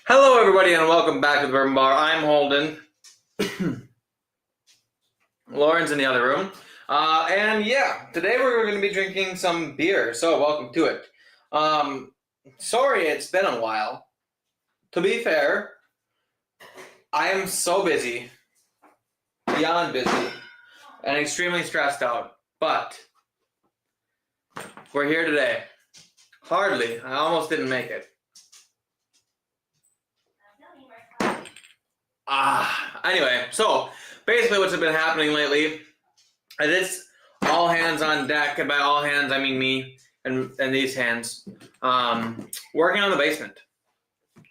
Hello, everybody, and welcome back to the Bourbon Bar. I'm Holden. Lauren's in the other room. And yeah, today we're going to be drinking some beer, so welcome to it. Sorry it's been a while. To be fair, I am so busy, beyond busy, and extremely stressed out, but we're here today. Hardly. I almost didn't make it. Anyway, so basically what's been happening lately is it's all hands on deck, and by all hands I mean me and these hands, working on the basement.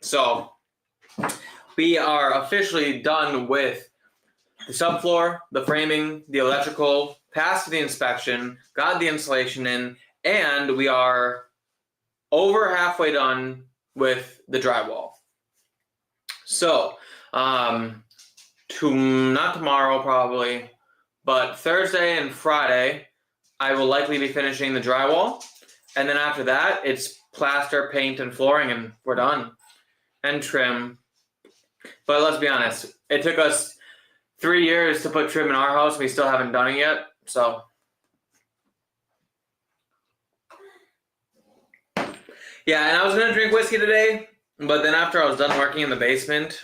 So we are officially done with the subfloor, the framing, the electrical, passed the inspection, got the insulation in, and we are over halfway done with the drywall. So not tomorrow probably, but Thursday and Friday, I will likely be finishing the drywall. And then after that, it's plaster, paint, and flooring, and we're done. And trim. But let's be honest, it took us 3 years to put trim in our house. We still haven't done it yet, so. Yeah, and I was going to drink whiskey today, but then after I was done working in the basement,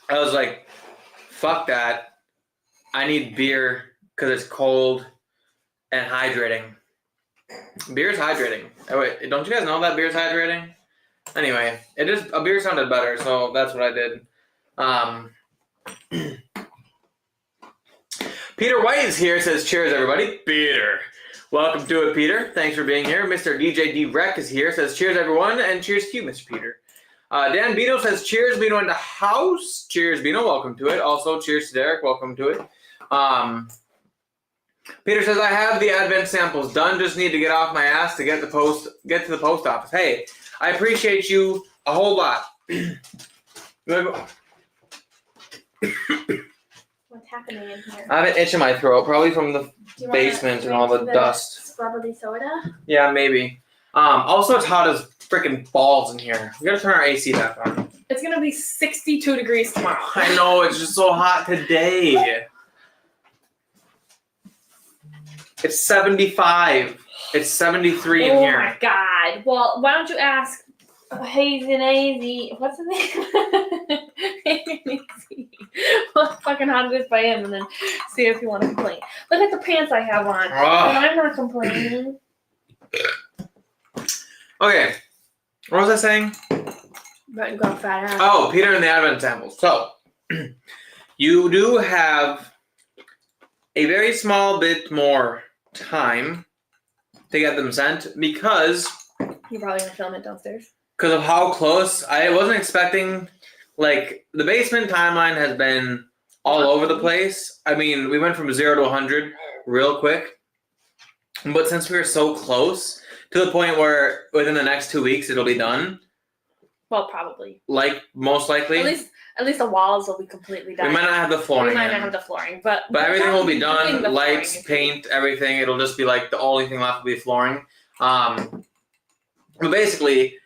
I was like, fuck that. I need beer because it's cold and hydrating. Beer's hydrating. Oh, wait, don't you guys know that beer's hydrating? Anyway, a beer sounded better, so that's what I did. Peter White is here, says cheers, everybody. Peter. Welcome to it, Peter. Thanks for being here. Mr. DJ D-Rec is here, says cheers, everyone, and cheers to you, Mr. Peter. Dan Bino says, cheers, Bino in the house. Cheers, Bino. Welcome to it. Also, cheers to Derek. Welcome to it. Peter says, I have the Advent samples done. Just need to get off my ass to get to the post office. Hey, I appreciate you a whole lot. What's happening in here? I have an itch in my throat, probably from the basement and all the dust. Scrubbly soda? Yeah, maybe. Also, it's hot as freaking balls in here. We gotta turn our AC back on. It's gonna be 62 degrees tomorrow. I know, it's just so hot today. It's 75. It's 73 in here. Oh my god. Well, why don't you ask Hazy, what's his name? Hazy. Well, fucking hot it is by him, and then see if you want to complain. Look at the pants I have on. And I'm not complaining. Okay. What was I saying? But you got fat ass. Oh, Peter and the Advent samples. So, you do have a very small bit more time to get them sent because You're probably going to film it downstairs. Because of how close. I wasn't expecting, the basement timeline has been all over the place. I mean, we went from 0 to 100 real quick. But since we were so close, to the point where within the next 2 weeks it'll be done. Well, probably. Most likely. At least the walls will be completely done. We might not have the flooring. We might not have the flooring, but everything will be done. Lights, paint, everything. It'll just be the only thing left will be flooring. But basically,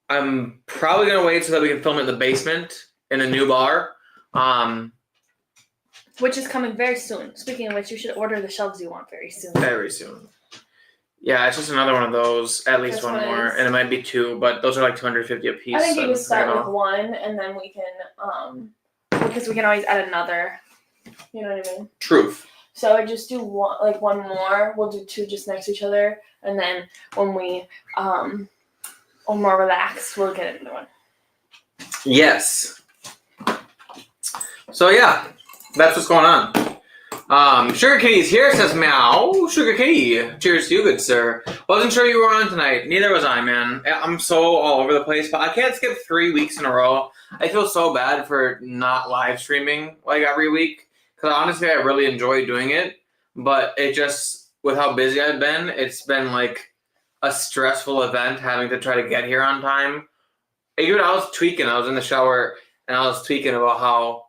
I'm probably gonna wait so that we can film it in the basement in a new bar. Which is coming very soon. Speaking of which, you should order the shelves you want very soon. Very soon. Yeah, it's just another one of those. At least one more, and it might be two, but those are $250 a piece. I think you can start with one, and then we can, because we can always add another. You know what I mean? Truth. So I just do one more. We'll do two just next to each other, and then when we are more relaxed, we'll get another one. Yes. So yeah, that's what's going on. Sugar Kitty's here, says meow. Sugar Kitty. Cheers to you, good sir. Wasn't sure you were on tonight. Neither was I, man. I'm so all over the place, but I can't skip 3 weeks in a row. I feel so bad for not live streaming every week. Because honestly, I really enjoy doing it. But it just, with how busy I've been, it's been a stressful event having to try to get here on time. Even I was tweaking. I was in the shower and I was tweaking about how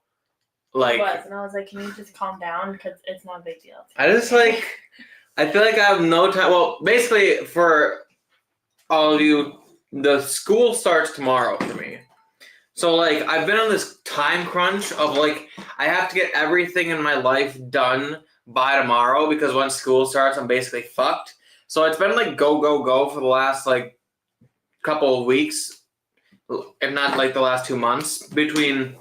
it was, and I was like, can you just calm down? Because it's not a big deal. I just I feel like I have no time. Well, basically, for all of you the school starts tomorrow for me. So, like, I've been on this time crunch of, like, I have to get everything in my life done by tomorrow because when school starts, I'm basically fucked. So it's been, like, go, go, go for the last, like, couple of weeks, if not, like, the last 2 months, between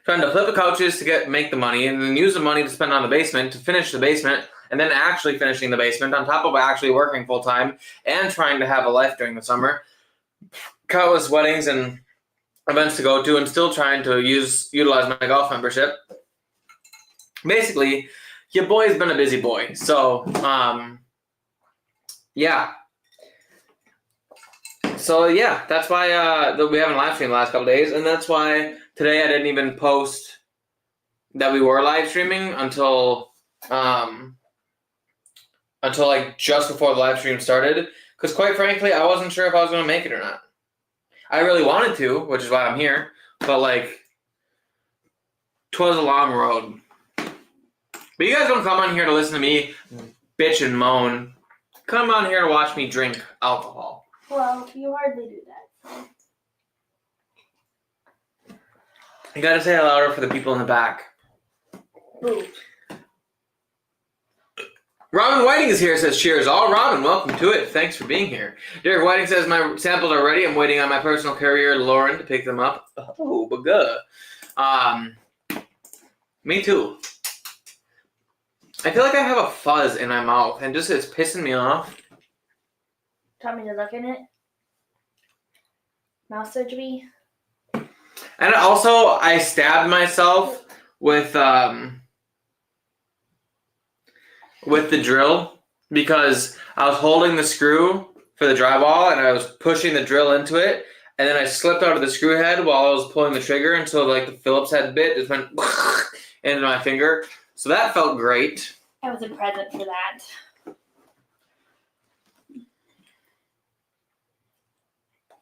trying to flip the couches to make the money and then use the money to spend on the basement to finish the basement and then actually finishing the basement on top of actually working full-time and trying to have a life during the summer. Countless weddings and events to go to and still trying to utilize my golf membership. Basically, your boy's been a busy boy. So, yeah. So, yeah, that's why we haven't live streamed the last couple days. And that's why today I didn't even post that we were live streaming until like just before the live stream started. Because quite frankly, I wasn't sure if I was going to make it or not. I really wanted to, which is why I'm here, but like, 'twas a long road. But you guys don't come on here to listen to me bitch and moan. Come on here to watch me drink alcohol. Well, you hardly do that. So. You gotta say it louder for the people in the back. Ooh. Robin Whiting is here, says cheers. All Robin, welcome to it. Thanks for being here. Derek Whiting says my samples are ready. I'm waiting on my personal courier, Lauren, to pick them up. Oh, baga. Me too. I feel like I have a fuzz in my mouth and just it's pissing me off. Taught me to look in it. Mouth surgery. And also, I stabbed myself with the drill because I was holding the screw for the drywall and I was pushing the drill into it, and then I slipped out of the screw head while I was pulling the trigger, and so like the Phillips head bit just went into my finger. So that felt great. I was a present for that.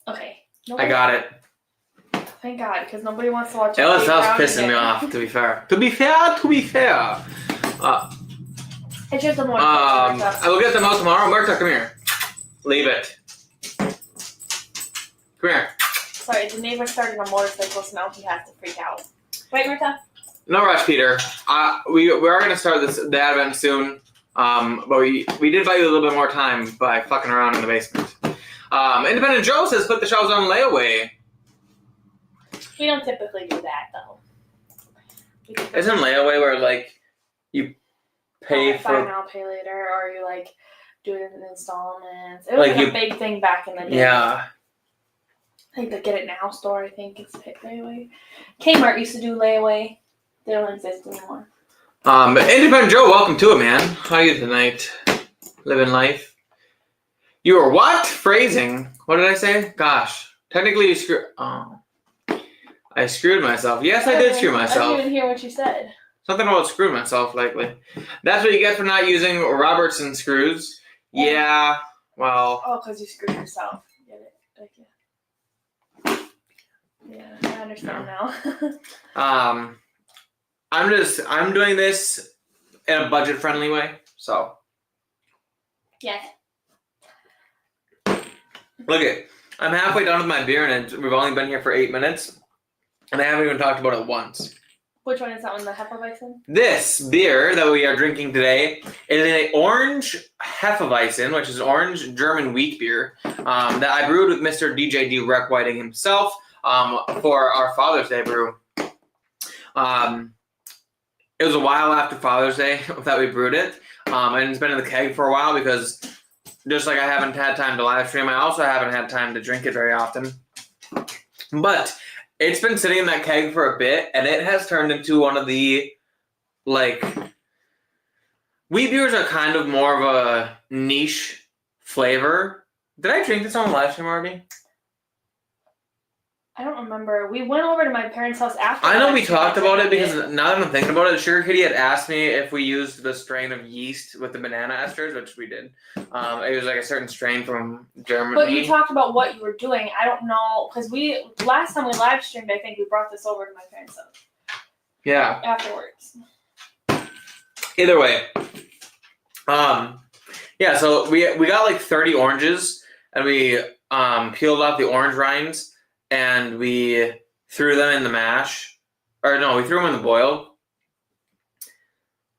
Okay. I got it. Thank God, because nobody wants to watch. That was pissing me off. To be fair. It's just the more. I will get them out tomorrow. Murta, come here. Leave it. Come here. Sorry, the neighbor started a motorcycle, so now he has to freak out. Right, Murta? No rush, Peter. We are going to start the advent soon, but we did buy you a little bit more time by fucking around in the basement. Independent Joe says put the shelves on layaway. We don't typically do that, though. Isn't layaway where, like, you pay for... Buy now, pay later, or you, like, do it in installments. It was like a big thing back in the day. Yeah. I think the Get It Now store, I think, is layaway. Kmart used to do layaway. They don't exist anymore. Independent Joe, welcome to it, man. How are you tonight? Living life. You were what? Phrasing. What did I say? Gosh. Technically, you screwed... Oh. I screwed myself. Yes, I did screw myself. I didn't even hear what you said. Something about screw myself, likely. That's what you get for not using Robertson screws. Yeah, well... Oh, because you screwed yourself. Get it? Like, yeah, I understand now. I'm doing this in a budget-friendly way, so... Yes. Look it. I'm halfway done with my beer, and we've only been here for 8 minutes, and I haven't even talked about it once. Which one is that one? The Hefeweizen? This beer that we are drinking today is an orange Hefeweizen, which is an orange German wheat beer that I brewed with Mr. DJ D. Rec Whiting himself for our Father's Day brew. It was a while after Father's Day that we brewed it, and it's been in the keg for a while because just like I haven't had time to live stream, I also haven't had time to drink it very often. But it's been sitting in that keg for a bit, and it has turned into one of the, like, wheat beers are kind of more of a niche flavor. Did I drink this on the live stream already? I don't remember. We went over to my parents' house after. I know we talked about it because now that I'm thinking about it, Sugar Kitty had asked me if we used the strain of yeast with the banana esters, which we did. It was like a certain strain from Germany. But you talked about what you were doing. I don't know, because last time we live streamed, I think we brought this over to my parents' house. Yeah. Afterwards. Either way. Yeah, so we got like 30 oranges, and we peeled off the orange rinds and we threw them in the mash. Or no, we threw them in the boil.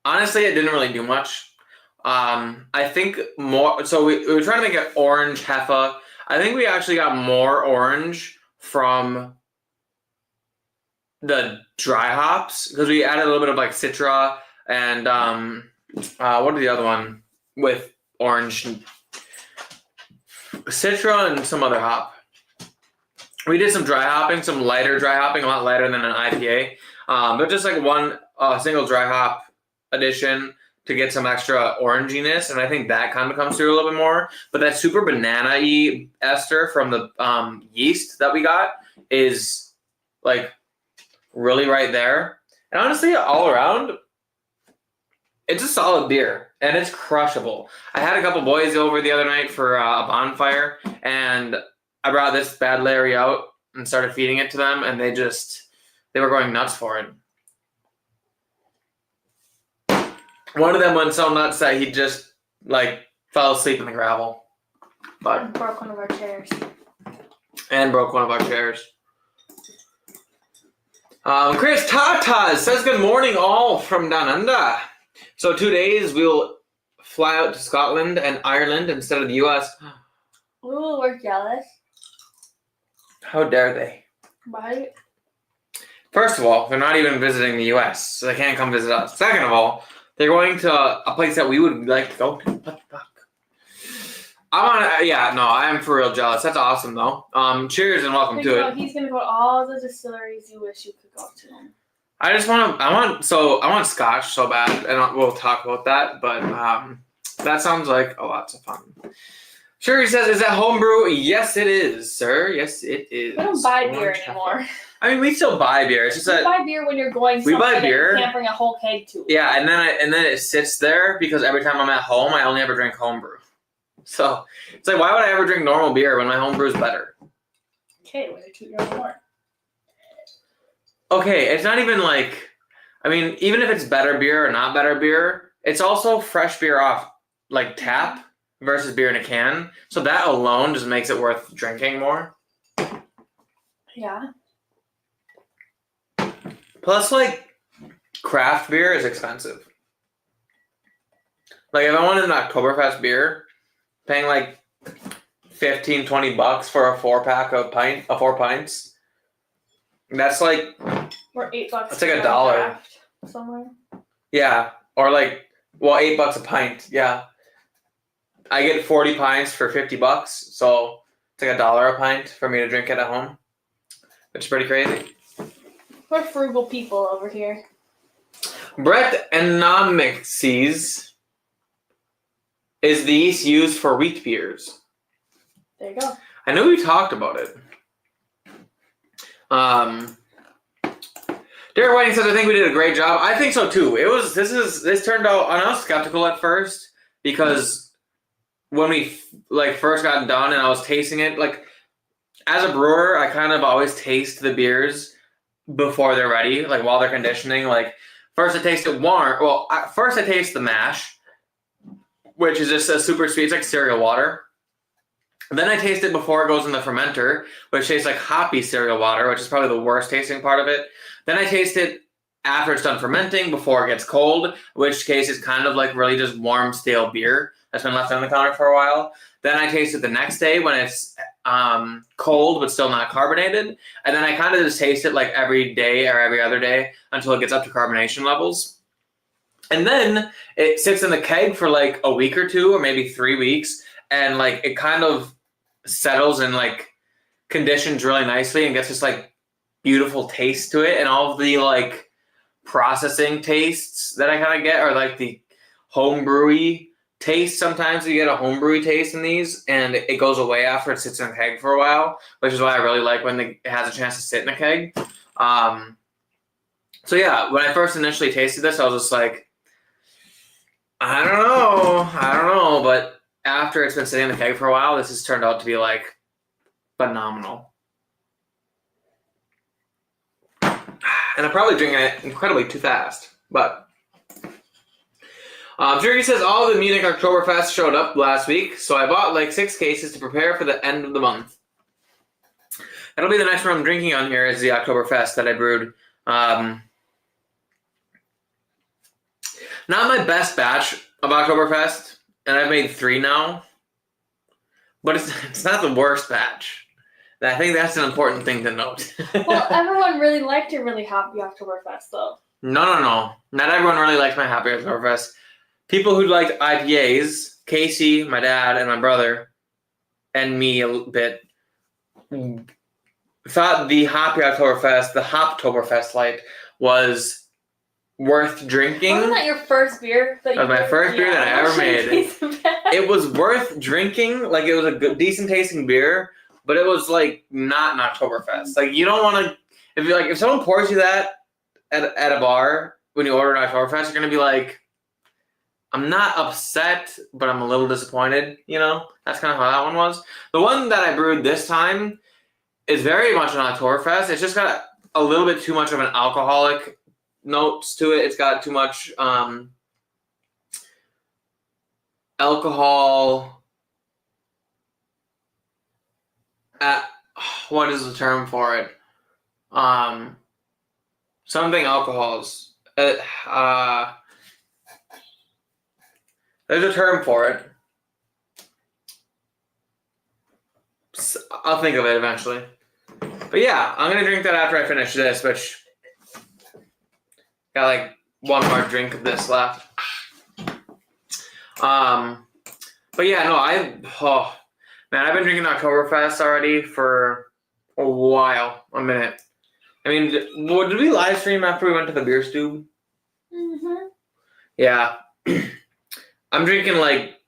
Honestly, it didn't really do much. I think more. So we were trying to make it orange heffa. I think we actually got more orange from the dry hops because we added a little bit of like Citra and what are the other one with orange? Citra and some other hop. We did some dry hopping, some lighter dry hopping, a lot lighter than an IPA, but just like one single dry hop addition to get some extra oranginess, and I think that kind of comes through a little bit more. But that super banana-y ester from the yeast that we got is like really right there. And honestly, all around, it's a solid beer, and it's crushable. I had a couple boys over the other night for a bonfire, and I brought this Bad Larry out and started feeding it to them, and they were going nuts for it. One of them went so nuts that he just like fell asleep in the gravel. But And broke one of our chairs. And broke one of our chairs. Chris Tatas says good morning all from down under. So 2 days we'll fly out to Scotland and Ireland instead of the US. Ooh, we're jealous. How dare they? Right? First of all, they're not even visiting the US, so they can't come visit us. Second of all, they're going to a place that we would like to go to. What the fuck? I am for real jealous. That's awesome though. Cheers and welcome to it. He's gonna go to all the distilleries you wish you could go to. I want scotch so bad, and we'll talk about that, but that sounds like a lot of fun. Sure, he says, is that homebrew? Yes, it is, sir. Yes, it is. We don't buy beer anymore. I mean, we still buy beer. It's just that buy beer when you're going somewhere. We buy beer. You can't bring a whole keg to it. Yeah, and then it sits there because every time I'm at home, I only ever drink homebrew. So it's like, why would I ever drink normal beer when my homebrew is better? Okay, when you're 2 years more. Okay, it's not even like, I mean, even if it's better beer or not better beer, it's also fresh beer off like tap versus beer in a can. So that alone just makes it worth drinking more. Yeah. Plus, like, craft beer is expensive. Like, if I wanted an Oktoberfest beer, paying like $15-20 for a 4-pack of 4 pints, that's like, or $8. That's like $1 somewhere. Yeah, or like, well, $8 a pint. Yeah, I get 40 pints for $50, so it's like $1 a pint for me to drink it at home, which is pretty crazy. We're frugal people over here. Brett Enomics is the yeast used for wheat beers. There you go. I know we talked about it. Derek Whiting says, I think we did a great job. I think so too. This turned out, I was skeptical at first because when we first got done and I was tasting it, like as a brewer, I kind of always taste the beers before they're ready, like while they're conditioning. Like first I taste it warm. Well, first I taste the mash, which is just a super sweet. It's like cereal water. Then I taste it before it goes in the fermenter, which tastes like hoppy cereal water, which is probably the worst tasting part of it. Then I taste it after it's done fermenting, before it gets cold, in which case it's kind of like really just warm, stale beer that's been left on the counter for a while. Then I taste it the next day when it's cold but still not carbonated. And then I kind of just taste it like every day or every other day until it gets up to carbonation levels. And then it sits in the keg for like a week or two or maybe 3 weeks. And like it kind of settles and like conditions really nicely and gets this like beautiful taste to it. And all of the like processing tastes that I kind of get are like the homebrewy taste. Sometimes you get a homebrewy taste in these and it goes away after it sits in a keg for a while, which is why I really like when it has a chance to sit in a keg. So yeah, when I first initially tasted this, I was just like, I don't know, but after it's been sitting in the keg for a while, this has turned out to be like phenomenal. And I'm probably drinking it incredibly too fast, but Jerry says all the Munich Oktoberfest showed up last week, so I bought like 6 cases to prepare for the end of the month. That'll be the next one I'm drinking on here is the Oktoberfest that I brewed. Not my best batch of Oktoberfest, and I've made 3 now. But it's not the worst batch. I think that's an important thing to note. Well, everyone really liked your really happy Oktoberfest, though. No. Not everyone really likes my happy Oktoberfest. People who liked IPAs, Casey, my dad, and my brother, and me a bit, thought the happy Oktoberfest, the Hoptoberfest Light, was worth drinking. Wasn't that your first beer? That was my first beer that I ever made. It was worth drinking. Like, it was a good, decent tasting beer, but it was like not an Oktoberfest. Like, you don't want to. If someone pours you that at a bar when you order an Oktoberfest, you're gonna be like, I'm not upset, but I'm a little disappointed. You know, that's kind of how that one was. The one that I brewed this time is very much an Oktoberfest. It's just got a little bit too much of an alcoholic notes to it. It's got too much alcohol. What is the term for it? Something alcohols. There's a term for it. I'll think of it eventually. But yeah, I'm gonna drink that after I finish this, which got like one more drink of this left. But yeah, no, I've been drinking Oktoberfest already for a while, a minute. I mean, did we live stream after we went to the beer stew? Mm-hmm. Yeah. I'm drinking like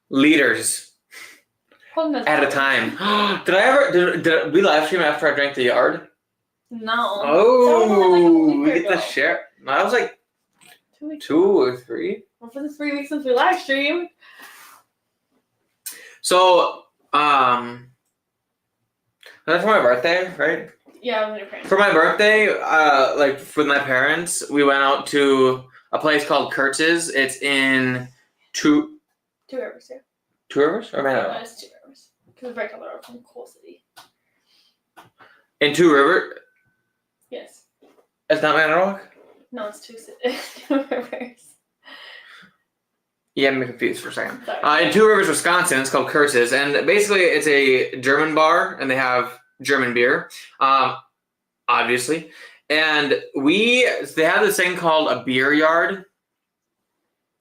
liters at a time. Did we live stream after I drank the yard? No. Oh, we get the share. I was like 2 weeks. 2 or 3. Well, for the 3 weeks since we live streamed. So, that's for my birthday, right? Yeah, with your parents. For my birthday, like with my parents, we went out to a place called Kurtz's. It's in Two Rivers, yeah. 2 Rivers? Or No, it's 2 Rivers. Because we're right down the road from Coal City. In 2 Rivers? Yes. It's not Manorock? No, it's 2 Rivers. Yeah, I'm confused for a second. Sorry. In 2 Rivers, Wisconsin, it's called Kurtz's, and basically it's a German bar, and they have German beer, obviously. And they have this thing called a beer yard.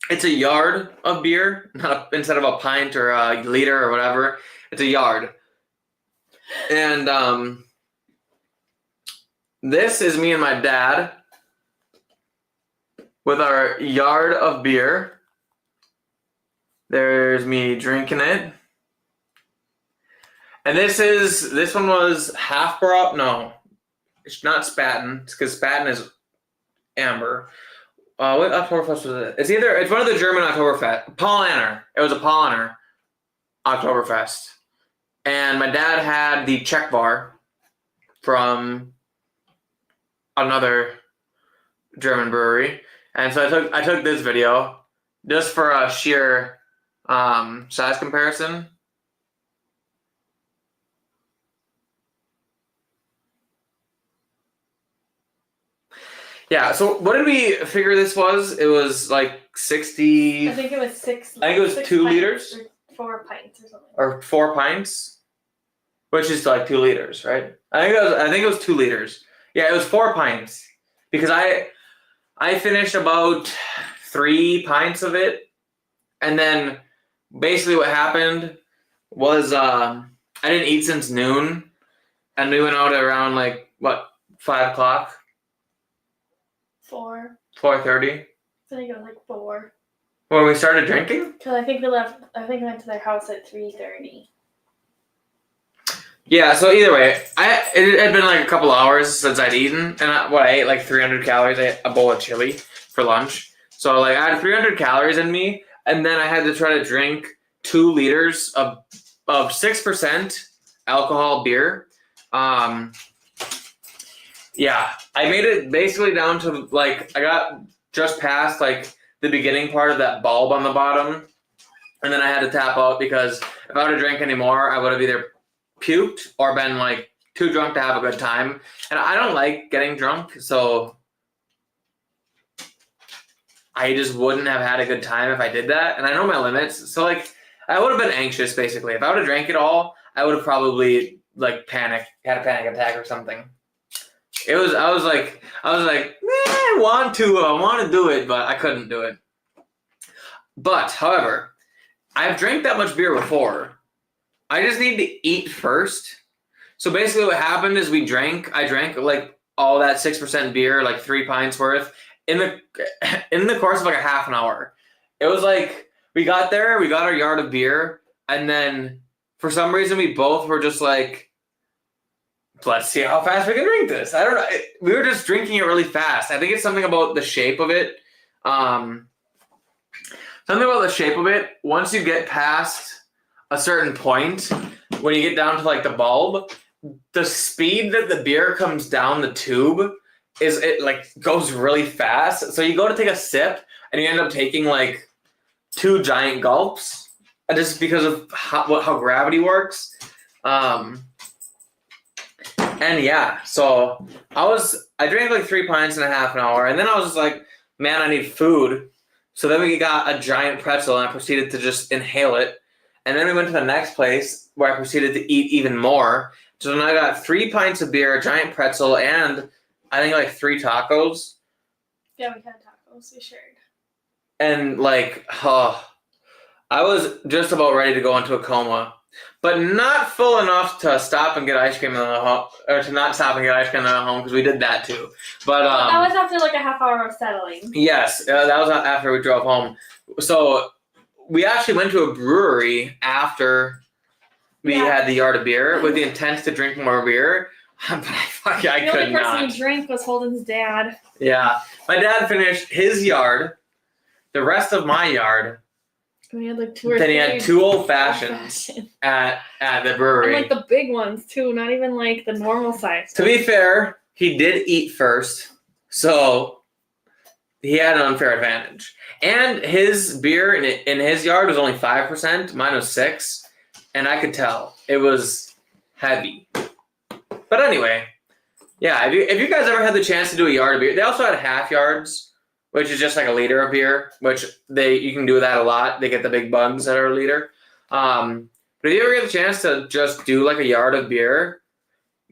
It's a yard of beer, instead of a pint or a liter or whatever. It's a yard. And this is me and my dad with our yard of beer. There's me drinking it. And this one was half brought. No, it's not Spaten. It's because Spaten is amber. What Oktoberfest was it? It's one of the German Oktoberfest. Paulaner. It was a Paulaner Oktoberfest. And my dad had the Czech bar from another German brewery. And so I took this video just for a sheer size comparison. Yeah, so what did we figure this was? It was like 60... I think it was 6... I think it was 2 liters? Or 4 pints or something. Or 4 pints? Which is like 2 liters, right? I think it was 2 liters. Yeah, it was 4 pints. Because I finished about 3 pints of it. And then basically what happened was I didn't eat since noon. And we went out around 5 o'clock? 4. 4:30? I think it was 4. When we started drinking? Because I think we went to their house at 3:30. Yeah, so either way, it had been a couple hours since I'd eaten, and I ate 300 calories. I ate a bowl of chili for lunch. So I had 300 calories in me, and then I had to try to drink 2 liters of 6% alcohol beer. Yeah, I made it basically down to I got just past the beginning part of that bulb on the bottom. And then I had to tap out because if I would have drank any more, I would have either puked or been like too drunk to have a good time. And I don't like getting drunk, so I just wouldn't have had a good time if I did that. And I know my limits. So like I would have been anxious basically. If I would have drank it all, I would have probably like had a panic attack or something. I was like, I want to do it, but I couldn't do it. But however, I've drank that much beer before. I just need to eat first. So basically what happened is I drank like all that 6% beer, like 3 pints worth in the course of like a half an hour. It was like, we got there, we got our yard of beer, and then for some reason we both were just like, let's see how fast we can drink this. I don't know. We were just drinking it really fast. I think it's something about the shape of it. Once you get past a certain point, when you get down to like the bulb, the speed that the beer comes down the tube goes really fast. So you go to take a sip and you end up taking like 2 giant gulps, just because of how gravity works. And yeah, so I drank like 3 pints in a half an hour, and then I was just like, man, I need food. So then we got a giant pretzel, and I proceeded to just inhale it. And then we went to the next place where I proceeded to eat even more. So then I got 3 pints of beer, a giant pretzel, and I think like 3 tacos. Yeah, we had tacos. We shared. And like, I was just about ready to go into a coma, but not full enough to stop and get ice cream in the home, or to not stop and get ice cream in the home, because we did that too. But that was after like a half hour of settling. Yes, that was after we drove home. So we actually went to a brewery after we had the yard of beer with the intent to drink more beer. But I could not. The only person who drank was Holden's dad. Yeah, my dad finished his yard. The rest of my yard. And he had like 2 or 3. Then he had 2 old fashions at the brewery. And like the big ones too, not even like the normal size. To be fair, he did eat first, so he had an unfair advantage. And his beer in his yard was only 5%. Mine was 6%, and I could tell it was heavy. But anyway, yeah. If you guys ever had the chance to do a yard of beer, they also had half yards, which is just like a liter of beer, which you can do that a lot. They get the big buns that are a liter. But if you ever get the chance to just do like a yard of beer,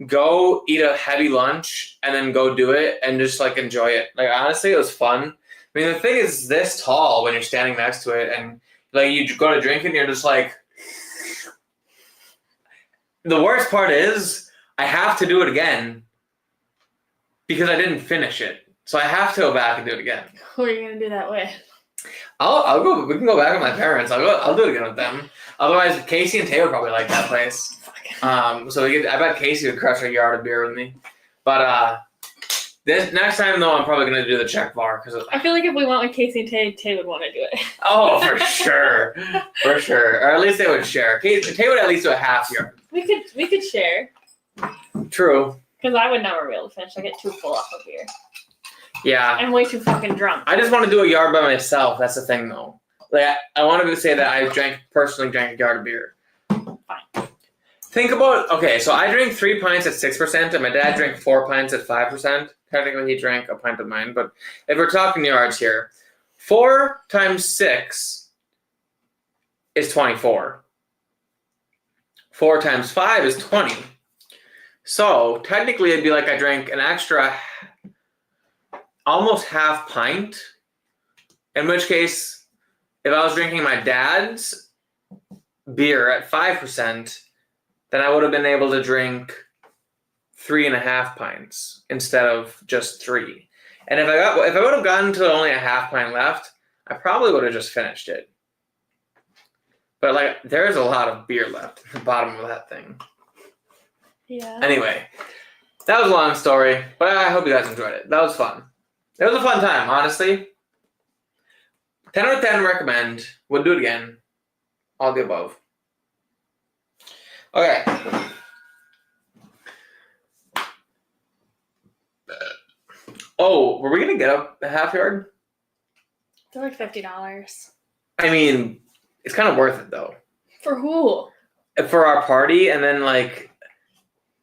go eat a heavy lunch and then go do it and just like enjoy it. Like honestly, it was fun. I mean, the thing is this tall when you're standing next to it, and like you go to drink it and you're just like. The worst part is I have to do it again because I didn't finish it. So I have to go back and do it again. Who are you gonna do that with? I'll go. We can go back with my parents. I'll do it again with them. Otherwise, Casey and Tay would probably like that place. So I bet Casey would crush a yard of beer with me. But this next time though, I'm probably gonna do the Czech bar because I feel like if we went with Casey and Tay would want to do it. Oh, for sure, for sure. Or at least they would share. Tay would at least do a half yard. We could share. True. Because I would never be able to finish. I get too full off of beer. Yeah. I'm way too fucking drunk. I just want to do a yard by myself. That's the thing, though. Like, I wanted to say that I personally drank a yard of beer. Fine. Think about, okay, so I drank 3 pints at 6%, and my dad drank 4 pints at 5%. Technically, he drank a pint of mine, but if we're talking yards here, 4 times 6 is 24. 4 times 5 is 20. So, technically, it'd be like I drank an extra almost half pint, in which case, if I was drinking my dad's beer at 5%, then I would have been able to drink 3.5 pints instead of just 3. And if I would have gotten to only a half pint left, I probably would have just finished it. But like, there's a lot of beer left at the bottom of that thing. Yeah. Anyway, that was a long story, but I hope you guys enjoyed it. That was fun. It was a fun time, honestly. 10 out of 10 recommend. Would do it again. All the above. Okay. Oh, were we going to get a half yard? They're like $50. I mean, it's kind of worth it though. For who? For our party, and then like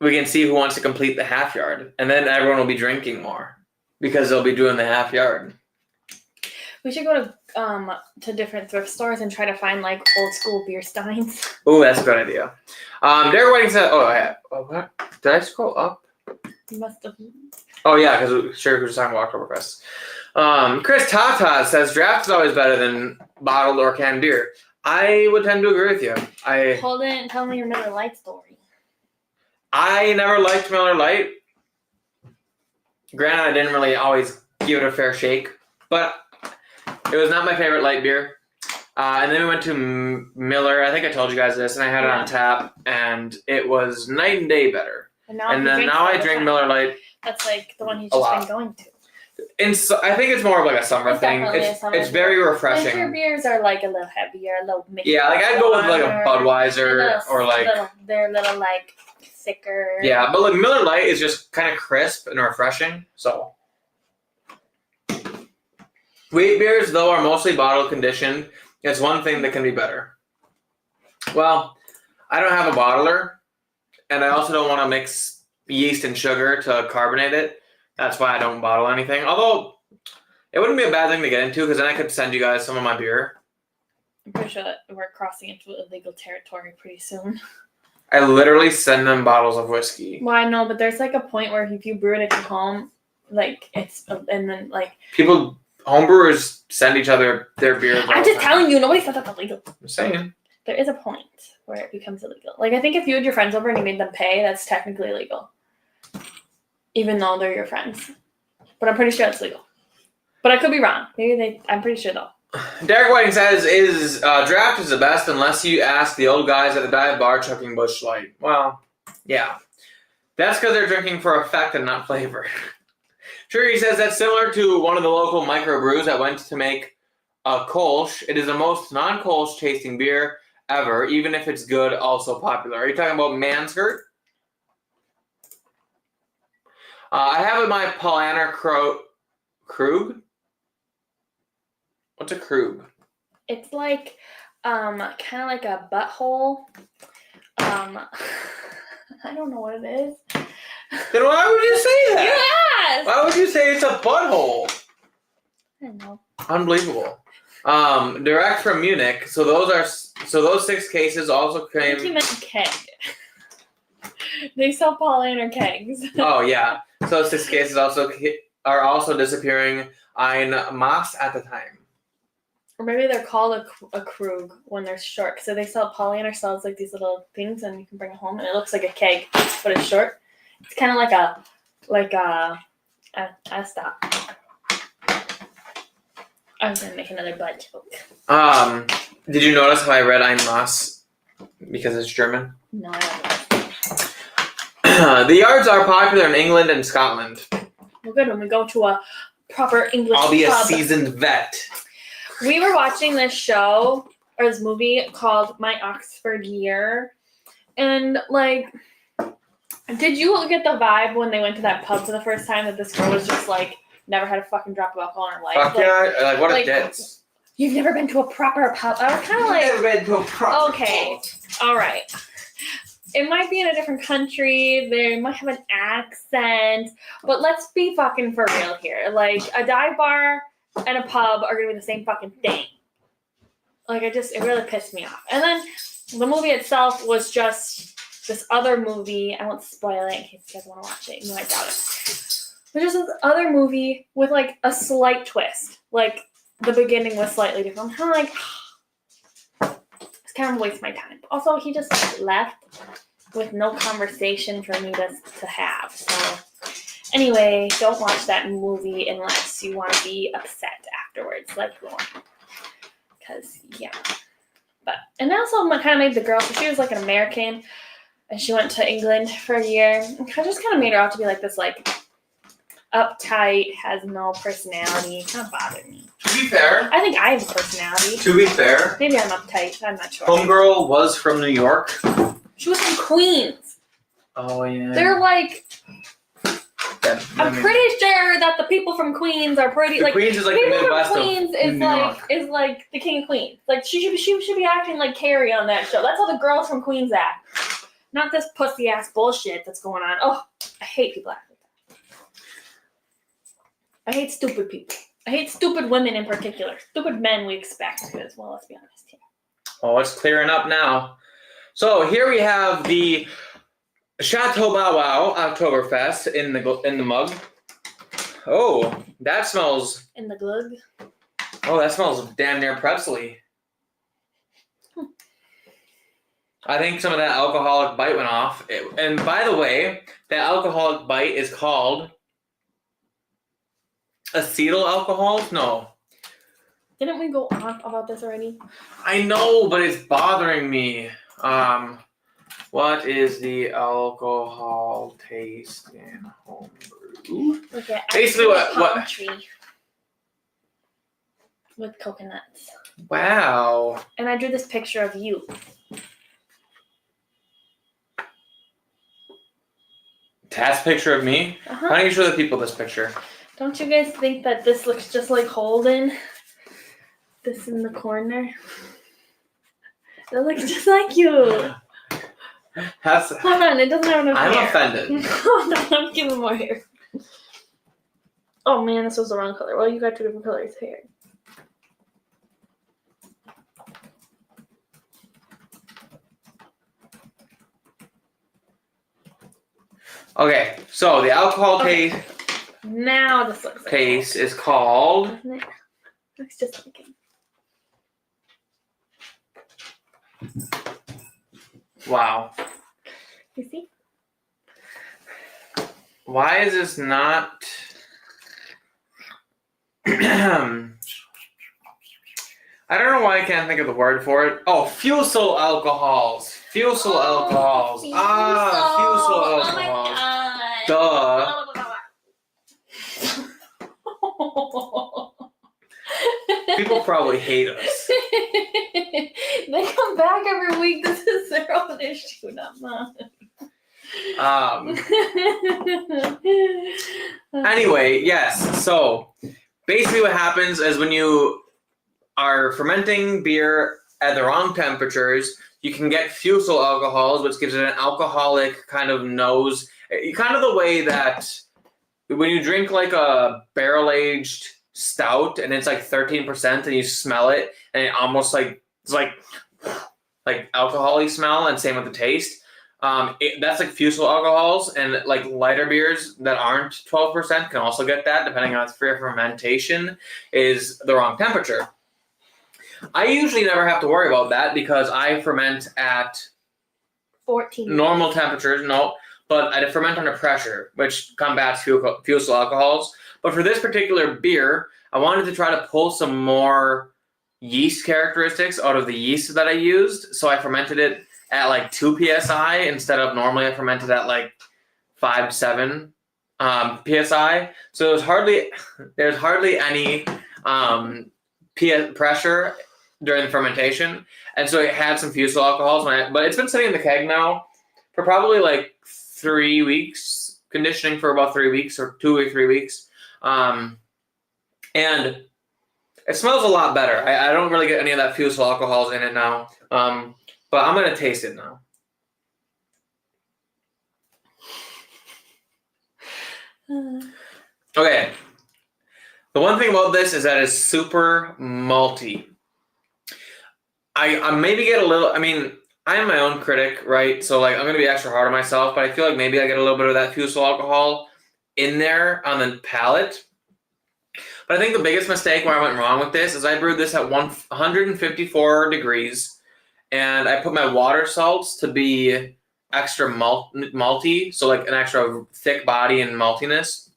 we can see who wants to complete the half yard, and then everyone will be drinking more because they'll be doing the half yard. We should go to different thrift stores and try to find like old school beer steins. Oh, that's a good idea. Derek Whiting said, "Oh, yeah. Oh, what? Did I scroll up? You must have. Oh yeah, because sure, we're just talking about Oktoberfest." Chris Tata says draft is always better than bottled or canned beer. I would tend to agree with you. Hold it and tell me your Miller Lite story. I never liked Miller Lite. Granted, I didn't really always give it a fair shake, but it was not my favorite light beer. And then we went to Miller. I think I told you guys this, and I had it on tap, and it was night and day better. And now I drink Miller Lite. That's like the one he's just been going to. I think it's more of like a summer thing. It's very refreshing. Winter beers are like a little heavier, a little mixed. Yeah, like I'd go with like a Budweiser or like they're little like thicker. Yeah, but like Miller Lite is just kind of crisp and refreshing. So wheat beers though are mostly bottle conditioned. It's one thing that can be better. Well, I don't have a bottler, and I also don't want to mix yeast and sugar to carbonate it. That's why I don't bottle anything. Although, it wouldn't be a bad thing to get into, because then I could send you guys some of my beer. I'm pretty sure that we're crossing into illegal territory pretty soon. I literally send them bottles of whiskey. Well, I know, but there's like a point where if you brew it at your home, like it's, and then like... People, homebrewers send each other their beer. I'm just telling you, nobody said that's illegal. I'm saying. There is a point where it becomes illegal. Like, I think if you had your friends over and you made them pay, that's technically illegal. Even though they're your friends. But I'm pretty sure it's legal. But I could be wrong. I'm pretty sure though. Derek Whiting says, draft is the best unless you ask the old guys at the dive bar chucking Busch Light. Well, yeah. That's because they're drinking for effect and not flavor. Sure, he says that's similar to one of the local microbrews that went to make a Kolsch. It is the most non-Kolsch tasting beer ever, even if it's good, also popular. Are you talking about Manskirt? I have in my Paulaner Krug. What's a Krug? It's like, kind of like a butthole. I don't know what it is. Then why would you say that? Yes! Why would you say it's a butthole? I don't know. Unbelievable. Direct from Munich. So those 6 cases also came. I think you meant keg. They sell Paulaner kegs. Oh yeah. So 6 cases are also disappearing en masse at the time. Or maybe they're called a Krug when they're short. So they sell Paulaner sells like these little things, and you can bring it home, and it looks like a keg, but it's short. It's kind of like a stop. I was gonna make another butt joke. Did you notice how I read en masse because it's German? No, I don't. The yards are popular in England and Scotland. Well, good. When we go to a proper English I'll be pub. a seasoned vet. We were watching this show, or this movie called My Oxford Year. And, like, did you get the vibe when they went to that pub for the first time that this girl was just, like, never had a fucking drop of alcohol in her life? Fuck yeah. Like, what a ditz. You've never been to a proper pub? I was kind of like... You've never been to a proper Okay. All right. It might be in a different country. They might have an accent. But let's be fucking for real here. Like, a dive bar and a pub are going to be the same fucking thing. Like, it really pissed me off. And then the movie itself was just this other movie. I won't spoil it in case you guys want to watch it. You might doubt it. But just this other movie with, like, a slight twist. Like, the beginning was slightly different. I'm kind of like, it's kind of a waste of my time. Also, he just left with no conversation for me to have. So, anyway, don't watch that movie unless you want to be upset afterwards, like Lauren. Because, yeah. And also kind of made the girl, so she was like an American, and she went to England for a year. And I just kind of made her out to be like this, like, uptight, has no personality. Kind of bothered me. To be fair. I think I have a personality. To be fair. Maybe I'm uptight. I'm not sure. Homegirl was from New York. She was from Queens. Oh, yeah. They're like Good. I'm pretty sure that the people from Queens are pretty The like Queens is like the people Midwest from of Queens is New like York. is like the king of Queens. Like she should be acting like Carrie on that show. That's how the girls from Queens act. Not this pussy ass bullshit that's going on. Oh, I hate people acting like that. I hate stupid people. I hate stupid women in particular. Stupid men we expect because, well, let's be honest here. Oh, it's clearing up now. So here we have the Chateau Bow Wow Oktoberfest in the mug. Oh, that smells. In the glug. Oh, that smells damn near pretzely. I think some of that alcoholic bite went off. And by the way, that alcoholic bite is called acetyl alcohol? No. Didn't we go on about this already? I know, but it's bothering me. What is the alcohol taste in homebrew? Okay, Basically, what? palm tree with coconuts. Wow. And I drew this picture of you. That's a picture of me? Uh-huh. Why don't you show the people this picture? Don't you guys think that this looks just like Holden? This in the corner. It looks just like you. Hold on, it doesn't have enough hair. I'm offended. Hold on, I'm giving more hair. Oh man, this was the wrong color. Well, you got 2 different colors here. Okay, so the alcohol taste Now this looks like is called. doesn't it? Looks just like it. Wow. You see? Why is this not? I don't know why I can't think of the word for it. Oh, fusel alcohols. Fusel alcohols. Fusel alcohols. Oh my Duh. People probably hate us. They come back every week. This is their own issue, not mine. Anyway, yes. So basically what happens is when you are fermenting beer at the wrong temperatures, you can get fusel alcohols, which gives it an alcoholic kind of nose. Kind of the way that when you drink like a barrel-aged stout and it's like 13% and you smell it and it almost like it's like alcohol-y smell, and same with the taste. That's like fusel alcohols, and like lighter beers that aren't 12% can also get that, depending on its fermentation is the wrong temperature. I usually never have to worry about that because I ferment at 14 normal temperatures, but I ferment under pressure, which combats fusel alcohols. But for this particular beer, I wanted to try to pull some more yeast characteristics out of the yeast that I used, so I fermented it at like 2 psi instead of normally I fermented at like 5 to 7 psi. So there's hardly any pressure during the fermentation, and so it had some fusel alcohols. But it's been sitting in the keg now for probably like 3 weeks, conditioning for about 3 weeks or 2 or 3 weeks, and it smells a lot better. I don't really get any of that fusel alcohols in it now. But I'm going to taste it now. Okay. The one thing about this is that it's super malty. I maybe get a little, I mean, I am my own critic, right? So like I'm going to be extra hard on myself, but I feel like maybe I get a little bit of that fusel alcohol in there on the palate. But I think the biggest mistake where I went wrong with this is I brewed this at 154 degrees. And I put my water salts to be extra malty, so like an extra thick body and maltiness.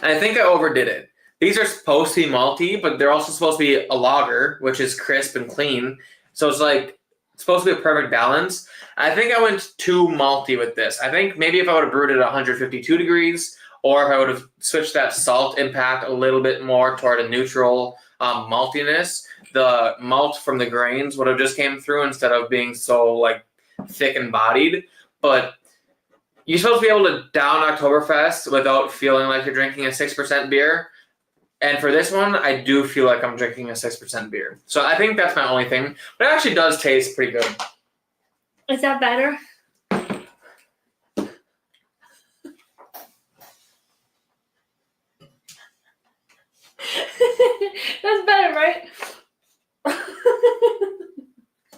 And I think I overdid it. These are supposed to be malty, but they're also supposed to be a lager, which is crisp and clean. So it's like it's supposed to be a perfect balance. I think I went too malty with this. I think maybe if I would have brewed it at 152 degrees, or if I would have switched that salt impact a little bit more toward a neutral maltiness, the malt from the grains would have just came through instead of being so like thick and bodied. But you're supposed to be able to down Oktoberfest without feeling like you're drinking a 6% beer. And for this one, I do feel like I'm drinking a 6% beer. So I think that's my only thing. But it actually does taste pretty good. Is that better? That's better, right?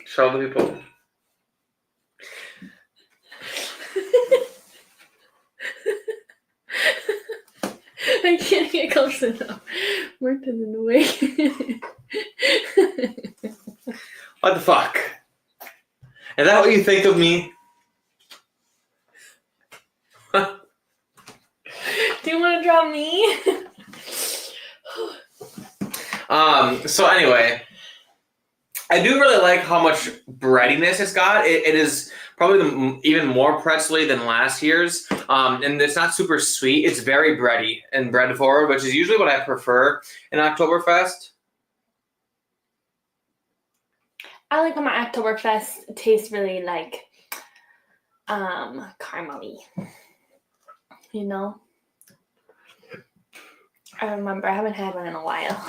Show the people. I can't get close enough. Martin's in the way. What the fuck? Is that what you think of me? Do you want to draw me? So anyway, I do really like how much breadiness it's got. It is probably even more pretzely than last year's. And it's not super sweet. It's very bready and bread forward, which is usually what I prefer in Oktoberfest. I like when my Oktoberfest tastes really like caramely. You know? I remember I haven't had one in a while.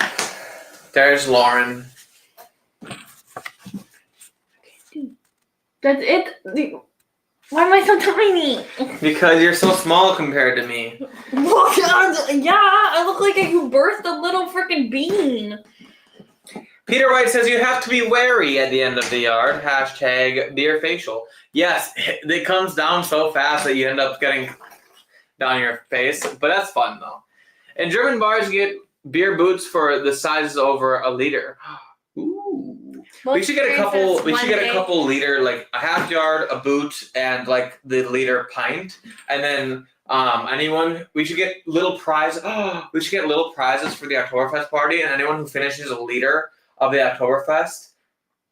There's Lauren. That's it. Why am I so tiny? Because you're so small compared to me. Yeah, I look like you birthed a little freaking bean. Peter White says you have to be wary at the end of the yard. Hashtag beer facial. Yes, it comes down so fast that you end up getting down your face. But that's fun though. In German bars, you get beer boots for the sizes over a liter. Ooh. We should get a couple. We should get a couple liter, like a half yard, a boot, and like the liter pint. And then anyone, we should get little prizes. Oh, we should get little prizes for the Oktoberfest party, and anyone who finishes a liter of the Oktoberfest.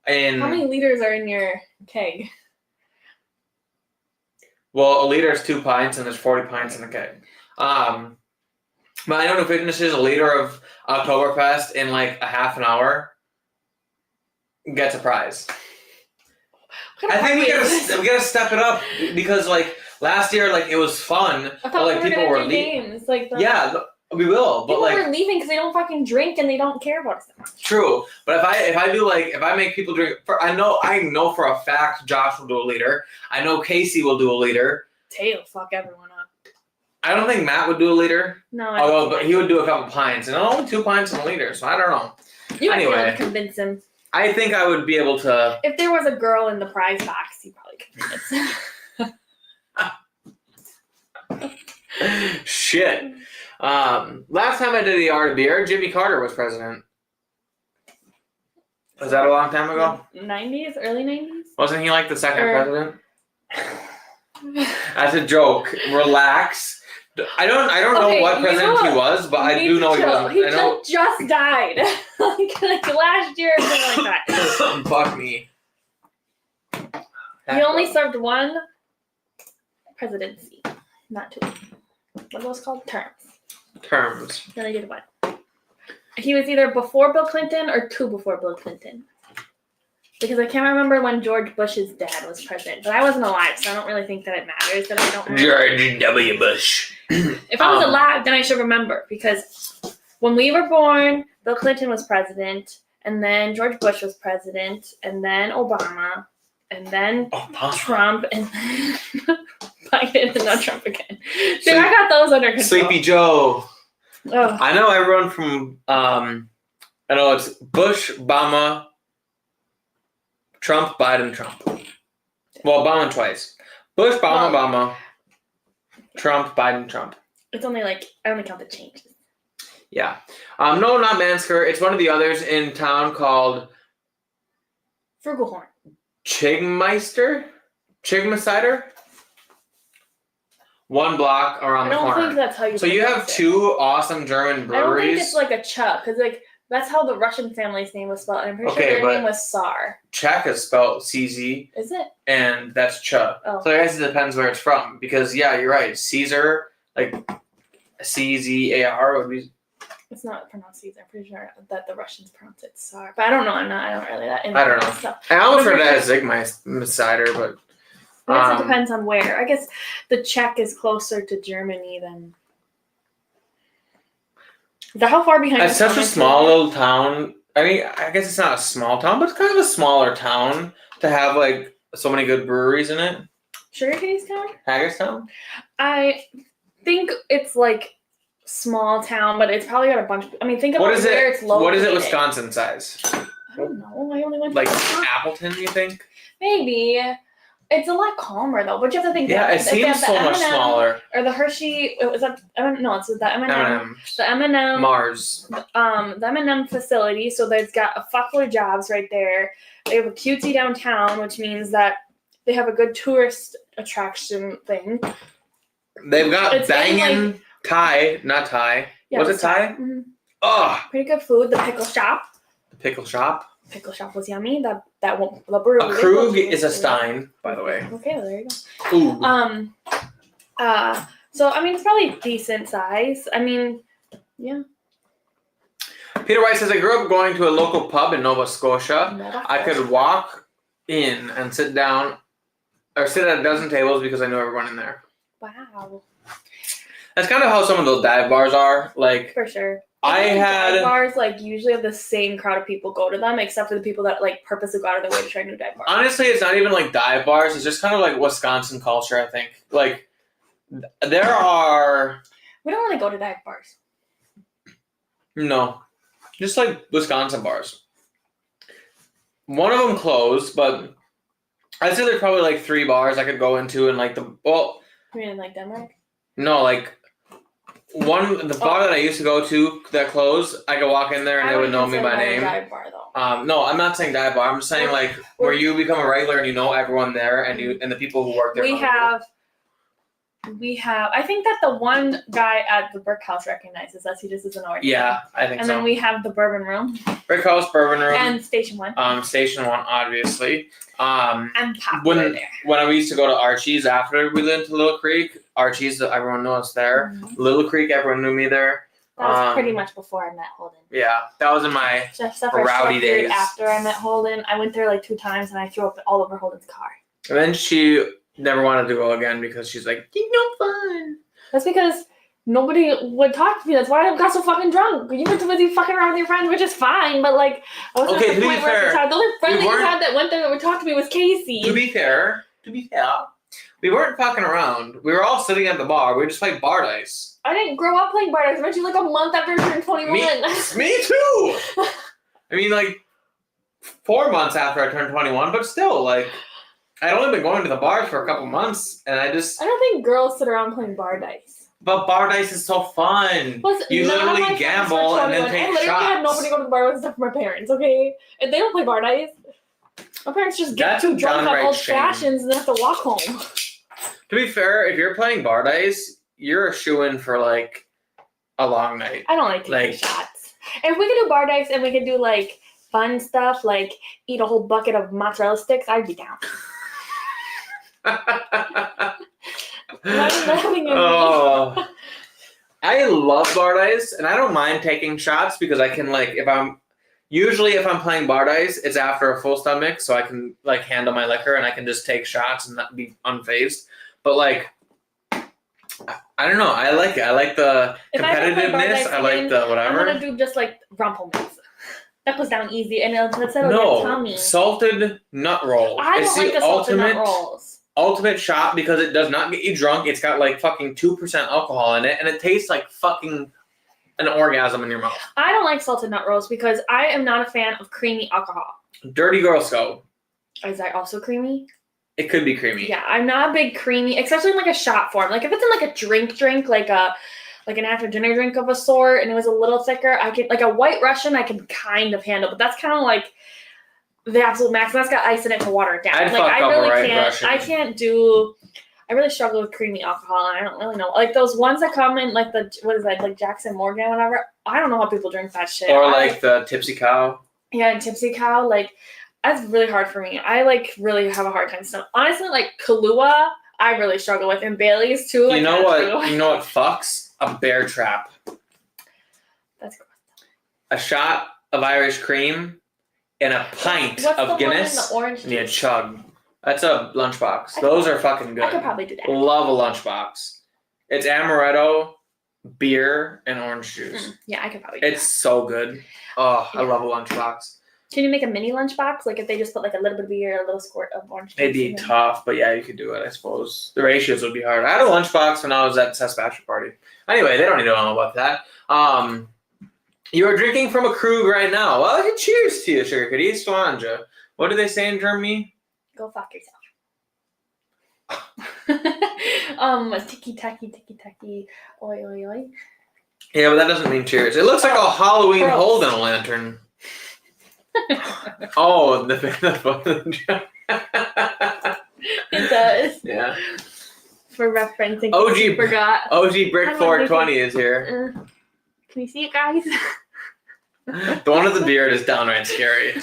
And how many liters are in your keg? Well, a liter is 2 pints, and there's 40 pints in the keg. But anyone who finishes a liter of Oktoberfest in like a half an hour gets a prize. I think we gotta step it up because like last year, like it was fun, but like people were leaving. Like yeah, we will. But people like are leaving because they don't fucking drink and they don't care about it. True, but if I make people drink, I know for a fact Josh will do a liter. I know Casey will do a liter. Tail fuck everyone up. I don't think Matt would do a liter. No, but he would do a couple pints, and only 2 pints in a liter. So I don't know. You might be able to convince him. I think I would be able to. If there was a girl in the prize box, you probably could convince him. Shit. Last time I did the art of beer, Jimmy Carter was president. Was that a long time ago? 90s, early 90s. Wasn't he like the second president? That's a joke. Relax. I don't know what president he was, but I do know he wasn't. He just died like last year or something like that. Fuck me. He only served one presidency, not 2. What are those called? Terms. Then I did one. He was either before Bill Clinton or 2 before Bill Clinton. Because I can't remember when George Bush's dad was president, but I wasn't alive, so I don't really think that it matters that I don't remember. George W. Bush. If I was alive, then I should remember, because when we were born, Bill Clinton was president, and then George Bush was president, and then Obama, and then Trump, and then Biden, and now Trump again. So I got those under control. Sleepy Joe. Oh. I know everyone from, I know it's Bush, Obama, Trump, Biden, Trump. Well, Obama twice. Bush, Obama, Trump, Biden, Trump. It's only like, I only count the changes. Yeah. No, not Mansker. It's one of the others in town called Frugelhorn. Chigmeister? One block around the corner. I don't think that's how you. So you have 2 awesome German breweries. I don't think it's like a Czech, because like that's how the Russian family's name was spelled. And I'm pretty sure their name was Tsar. Czech is spelled CZ. Is it? And that's Ch. Oh. So I guess it depends where it's from. Because yeah, you're right. Caesar, like CZAR would be. It's not pronounced Caesar. I'm pretty sure that the Russians pronounce it Tsar. But I don't know. I don't really that. I don't know. I almost read it as Zigmeister, but I guess it depends on where. I guess the Czech is closer to Germany than. Is that how far behind? It's such a small little town. I mean, I guess it's not a small town, but it's kind of a smaller town to have like so many good breweries in it. Sugarcane? Hagerstown? I think it's like small town, but it's probably got a bunch. I mean, think about where it's located. What is it, Wisconsin size? I don't know. I only went like Appleton, you think? Maybe. It's a lot calmer though, but you have to think. Yeah, it seems so much smaller. Or the Hershey. Was that? No, it's the M&M. M&M's. The M&M. Mars. The M&M facility. So they've got a fuckload of jobs right there. They have a cutesy downtown, which means that they have a good tourist attraction thing. They've got banging Thai, not Thai. Yeah, was it Thai? Mm-hmm. Oh, pretty good food. The pickle shop. The pickle shop. Pickle shop was yummy. The brewery. A Krug is a Stein, by the way. Okay, well, there you go. Ooh. So I mean, it's probably decent size. I mean, yeah. Peter White says, I grew up going to a local pub in Nova Scotia. I could walk in and sit down or sit at a dozen tables because I knew everyone in there. Wow. That's kind of how some of those dive bars are. Like, for sure. Dive bars usually have the same crowd of people go to them, except for the people that purposely go out of their way to try new dive bars. Honestly, it's not even like dive bars. It's just kind of like Wisconsin culture, I think. Like, there are... We don't really go to dive bars. No. Just like Wisconsin bars. One of them closed, but I'd say there's probably like 3 bars I could go into and like the... Well... You mean in like Denmark? No, like... the bar that I used to go to that closed, I could walk in there and they would know me by name. Dive bar, though. No, I'm not saying dive bar. I'm just saying like where you become a regular and you know everyone there and the people who work there. We have. I think that the one guy at the Brick House recognizes us. He just doesn't know our name. Yeah, I think so. And then we have the Bourbon Room. Brick House, Bourbon Room, and Station 1. Station 1, obviously. And Popular there. When we used to go to Archie's after we lived to Little Creek, Archie's, everyone knew us there. Mm-hmm. Little Creek, everyone knew me there. That was pretty much before I met Holden. Yeah, that was in my rowdy days. After I met Holden, I went there like 2 times and I threw up all over Holden's car. And then she never wanted to go again because she's like, "It's no fun." That's because nobody would talk to me. That's why I got so fucking drunk. You went to be fucking around with your friends, which is fine, but like, I was at the point where the only friend that you had that went there that would talk to me was Casey. To be fair, we weren't fucking around. We were all sitting at the bar. We just played bar dice. I didn't grow up playing bar dice. I met you like a month after I turned 21. Me too. I mean, like 4 months after I turned 21, but still, like. I'd only been going to the bars for a couple months, and I don't think girls sit around playing bar dice. But bar dice is so fun. You literally gamble and then take shots. I literally had nobody go to the bar except for my parents, okay? And they don't play bar dice. My parents just get drunk on old fashions and they have to walk home. To be fair, if you're playing bar dice, you're a shoo-in for, like, a long night. I don't like taking shots. If we could do bar dice and we could do, like, fun stuff, like eat a whole bucket of mozzarella sticks, I'd be down. Oh, I love bar dice, and I don't mind taking shots because I can if I'm playing bar dice, it's after a full stomach, so I can handle my liquor and I can just take shots and not be unfazed. But I don't know, I like it. I like the competitiveness. I like the whatever. I'm gonna do just like Rumpelmix. That goes down easy, and it'll settle your tummy. Salted nut rolls. I don't like the salted nut rolls. Ultimate shot because it does not get you drunk. It's got fucking 2% alcohol in it, and it tastes like fucking an orgasm in your mouth. I don't like salted nut rolls because I am not a fan of creamy alcohol. Dirty Girl Scout. Is that also creamy? It could be creamy. Yeah, I'm not a big creamy, especially in a shot form. Like if it's in a drink, like an after dinner drink of a sort, and it was a little thicker, I could a White Russian I can kind of handle, but that's kind of like the absolute max. That's got ice in it to water it down. I really can't. I can't do. I really struggle with creamy alcohol, and I don't really know. Those ones that come in Jackson Morgan, whatever. I don't know how people drink that shit. Or the Tipsy Cow. Yeah, Tipsy Cow. That's really hard for me. I really have a hard time. So honestly, Kahlua, I really struggle with, and Bailey's too. You know what? You know what fucks? A bear trap. That's gross. A shot of Irish cream. And a pint of Guinness, and you chug. That's a lunchbox. I Those are fucking good. I could probably do that. Love a lunchbox. It's amaretto, beer, and orange juice. Yeah, I could probably do It's so good. Oh, I love a lunchbox. Can you make a mini lunchbox? Like if they just put like a little bit of beer, a little squirt of orange juice. It'd be tough, but yeah, you could do it, I suppose. The ratios would be hard. I had a lunchbox when I was at Seth's bachelor party. Anyway, they don't need to know about that. You are drinking from a Krug right now. Well, cheers to you, Sugar Kitty. Swanja. What do they say in Germany? Go fuck yourself. Ticky tacky, oi oi oi. Yeah, but that doesn't mean cheers. It looks like a Halloween Gross. hole in a lantern. Oh, the It does. Yeah. For reference, in case OG you forgot. OG Brick 420 is here. Can you see it, guys? The one with the beard is downright scary.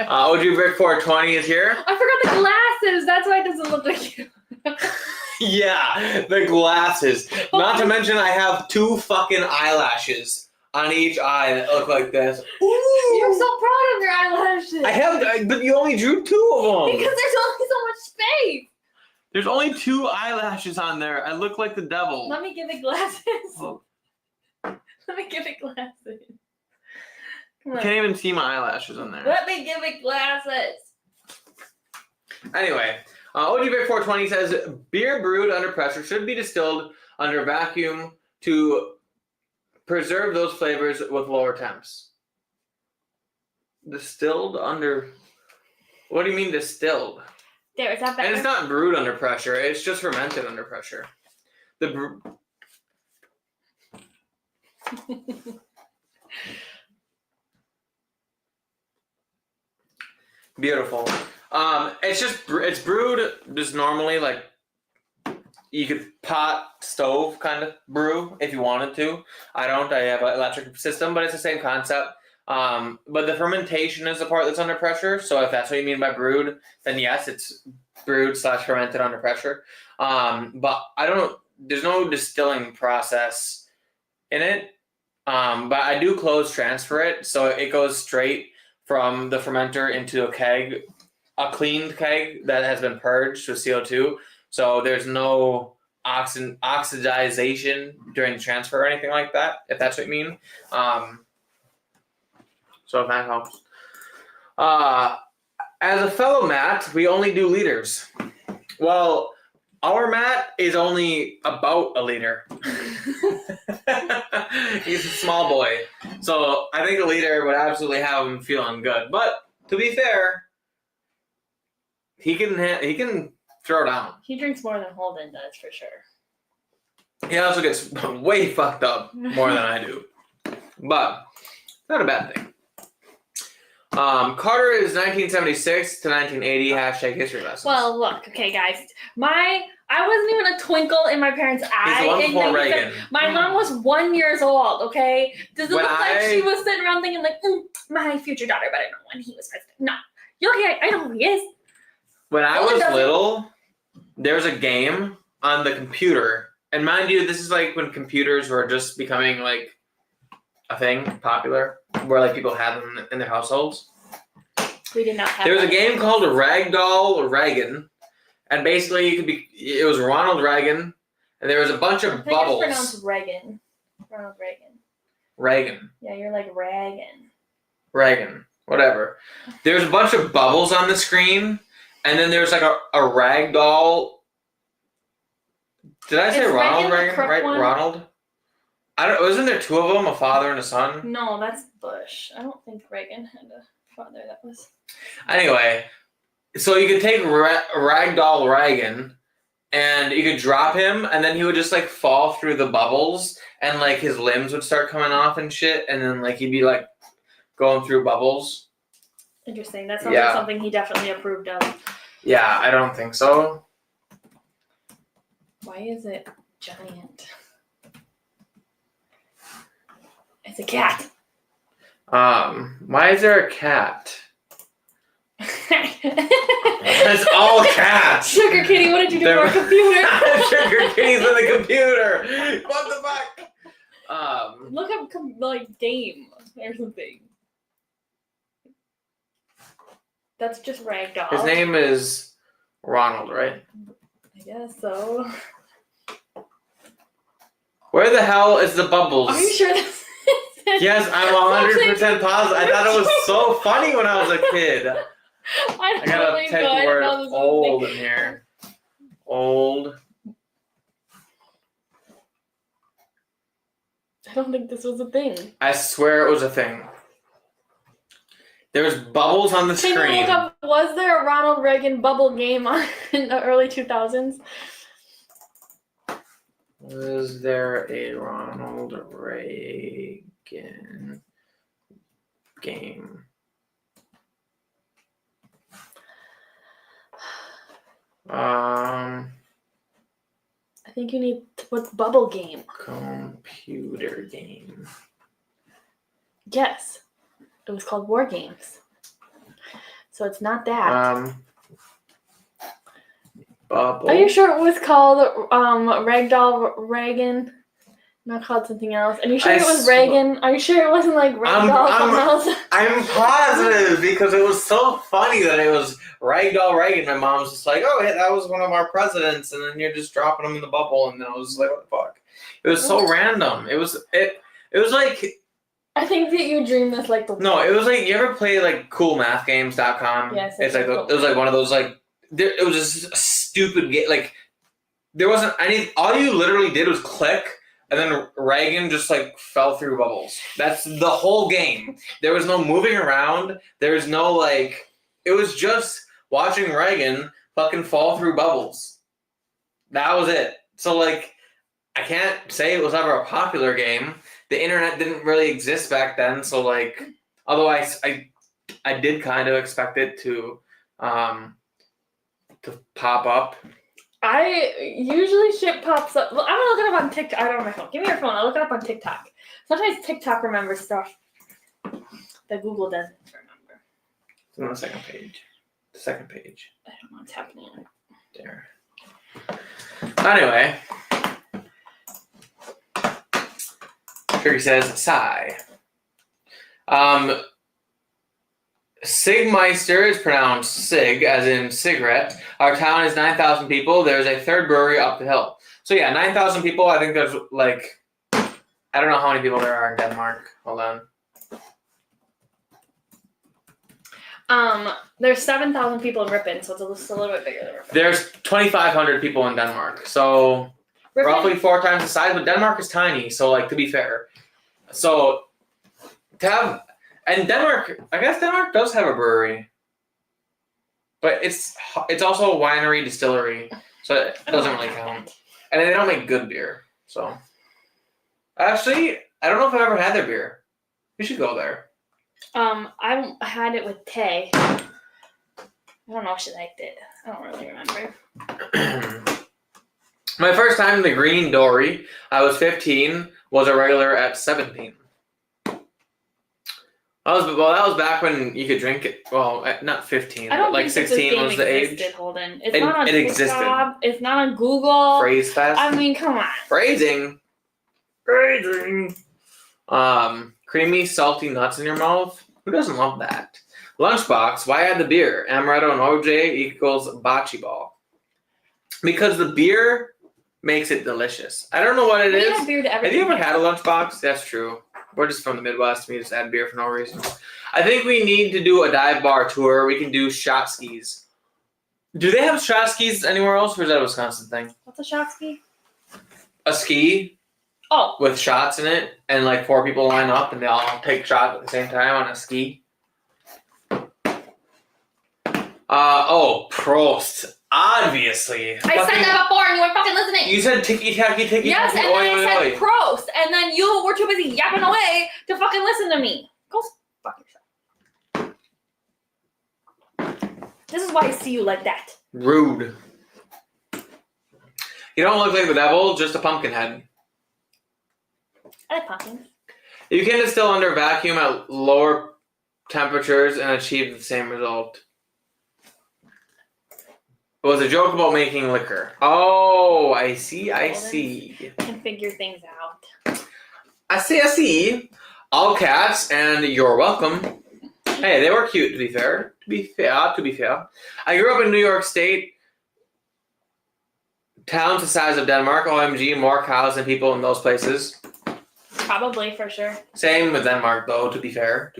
OG Brick 420 is here. I forgot the glasses. That's why it doesn't look like you. Yeah, the glasses. Not to mention I have 2 fucking eyelashes on each eye that look like this. Ooh. You're so proud of your eyelashes. But you only drew 2 of them. Because there's only so much space. There's only 2 eyelashes on there. I look like the devil. Let me give it glasses. Oh. Let me give it glasses. Come You on. can't even see my eyelashes on there. Let me give it glasses. Anyway, OG Brick 420 says beer brewed under pressure should be distilled under vacuum to preserve those flavors with lower temps. Distilled under... What do you mean distilled? There, is that better? And it's not brewed under pressure. It's just fermented under pressure. Beautiful. It's brewed just normally, like you could pot stove kind of brew if you wanted to. I don't. I have an electric system, but it's the same concept. But the fermentation is the part that's under pressure. So if that's what you mean by brewed, then yes, it's brewed / fermented under pressure. But I don't. There's no distilling process in it. But I do close transfer it, so it goes straight from the fermenter into a keg, a cleaned keg that has been purged with CO2. So there's no oxidization during the transfer or anything like that, if that's what you mean. So if that helps. As a fellow Matt, we only do liters. Well, our Matt is only about a liter. He's a small boy. So I think a liter would absolutely have him feeling good. But to be fair, he can throw down. He drinks more than Holden does, for sure. He also gets way fucked up more than I do. But not a bad thing. Carter is 1976 to 1980, #history lessons. Well, look, okay, guys. I wasn't even a twinkle in my parents' eye. He's the one before Reagan. My mom was 1 year old, okay? Does it When look like she was sitting around thinking, like, my future daughter better know when he was president? No. You're okay, I know who he is. When I Well, it was doesn't- little, there was a game on the computer. And mind you, this is like when computers were just becoming like a thing, popular, where like people had them in their households. We did not have There was a that. game called Ragdoll Reagan. And basically it was Ronald Reagan, and there was a bunch I of think bubbles. it's pronounced Reagan. Ronald Reagan. Reagan. Yeah, you're like Reagan. Whatever. There's a bunch of bubbles on the screen, and then there's like a ragdoll. Did I say Is Ronald Reagan the Reagan? crook Right, one? Ronald? Wasn't there 2 of them, a father and a son? No, that's Bush. I don't think Reagan had a father that was. Anyway, so you could take Ragdoll Reagan, and you could drop him, and then he would just like fall through the bubbles, and like his limbs would start coming off and shit, and then like he'd be like going through bubbles. Interesting. That sounds like something he definitely approved of. Yeah, I don't think so. Why is it giant? It's a cat. Why is there a cat? It's It's all cats. Sugar Kitty, what did you do to our computer? Sugar Kitty's in the computer. What the fuck? Look up like game or something. That's just Ragdoll. His name is Ronald, right? I guess so. Where the hell is the bubbles? Are you sure this is it? Yes, I'm 100% positive. I thought it was so funny when I was a kid. I I gotta totally type know. I the didn't word know this was a old thing. in here. Old. I don't think this was a thing. I swear it was a thing. There's bubbles on the Can you screen. look up, was there a Ronald Reagan bubble game in the early 2000s? Was there a Ronald Reagan game? I think you need to put bubble game. Computer game. Yes. It was called War Games. So it's not that. Bubble. Are you sure it was called Ragdoll Reagan? Not called something else. And you sure it was Reagan? Are you sure it wasn't like Ragdoll something else? I'm positive because it was so funny that it was Ragdoll Reagan. My mom's just like, oh, yeah, that was one of our presidents, and then you're just dropping them in the bubble, and then I was just like, what the fuck? It was so random. It was like. I think that you dream this like the. No, it was like, you ever play like coolmathgames.com? Yes. It's like it was like one of those like it was just a stupid game. Like there wasn't any. All you literally did was click. And then Reagan just like fell through bubbles. That's the whole game. There was no moving around. There was no like. It was just watching Reagan fucking fall through bubbles. That was it. So like, I can't say it was ever a popular game. The internet didn't really exist back then. So like, although I did kind of expect it to pop up. I usually shit pops up. Well, I'm gonna look it up on TikTok. I don't have my phone. Give me your phone. I'll look it up on TikTok. Sometimes TikTok remembers stuff that Google doesn't remember. It's on the second page. The second page. I don't know what's happening. There. Anyway. Here he says, sigh. Sigmeister is pronounced Sig, as in cigarette. Our town is 9,000 people. There's a third brewery up the hill. So yeah, 9,000 people. I think there's like, I don't know how many people there are in Denmark. Hold on. There's 7,000 people in Ripon, so it's just a little bit bigger than Ripon. There's 2,500 people in Denmark. So Ripon, roughly 4 times the size, but Denmark is tiny. So like, to be fair. So to have... And Denmark, I guess Denmark does have a brewery, but it's also a winery distillery, so it doesn't really count. And they don't make good beer, so. Actually, I don't know if I've ever had their beer. We should go there. I had it with Tay. I don't know if she liked it. I don't really remember. My first time in the Green Dory, I was 15, was a regular at 17. That was back when you could drink it. Well, not 15, but like 16 was the age. Holden. It's not on TikTok. Existed. It's not on Google. Phrase fest. I mean, come on. Phrasing. Creamy, salty nuts in your mouth. Who doesn't love that? Lunchbox. Why add the beer? Amaretto and OJ equals bocce ball. Because the beer makes it delicious. I don't know what it is. Add beer to everything. Have you ever had a lunchbox? That's true. We're just from the Midwest. We just add beer for no reason. I think we need to do a dive bar tour. We can do shot skis. Do they have shot skis anywhere else, or is that a Wisconsin thing? What's a shot ski? A ski. Oh. With shots in it, and like 4 people line up, and they all take shots at the same time on a ski. Prost. Obviously. I said that before, and you weren't fucking listening. You said ticky-tacky. Yes, and then I said prost, and then you were too busy yapping away to fucking listen to me. Go fuck yourself. This is why I see you like that. Rude. You don't look like the devil, just a pumpkin head. I like pumpkins. You can distill under vacuum at lower temperatures and achieve the same result. It was a joke about making liquor. Oh, I see. Can figure things out. I see. All cats, and you're welcome. Hey, they were cute, to be fair. I grew up in New York State. towns the size of Denmark. OMG, more cows than people in those places. Probably, for sure. Same with Denmark, though. To be fair.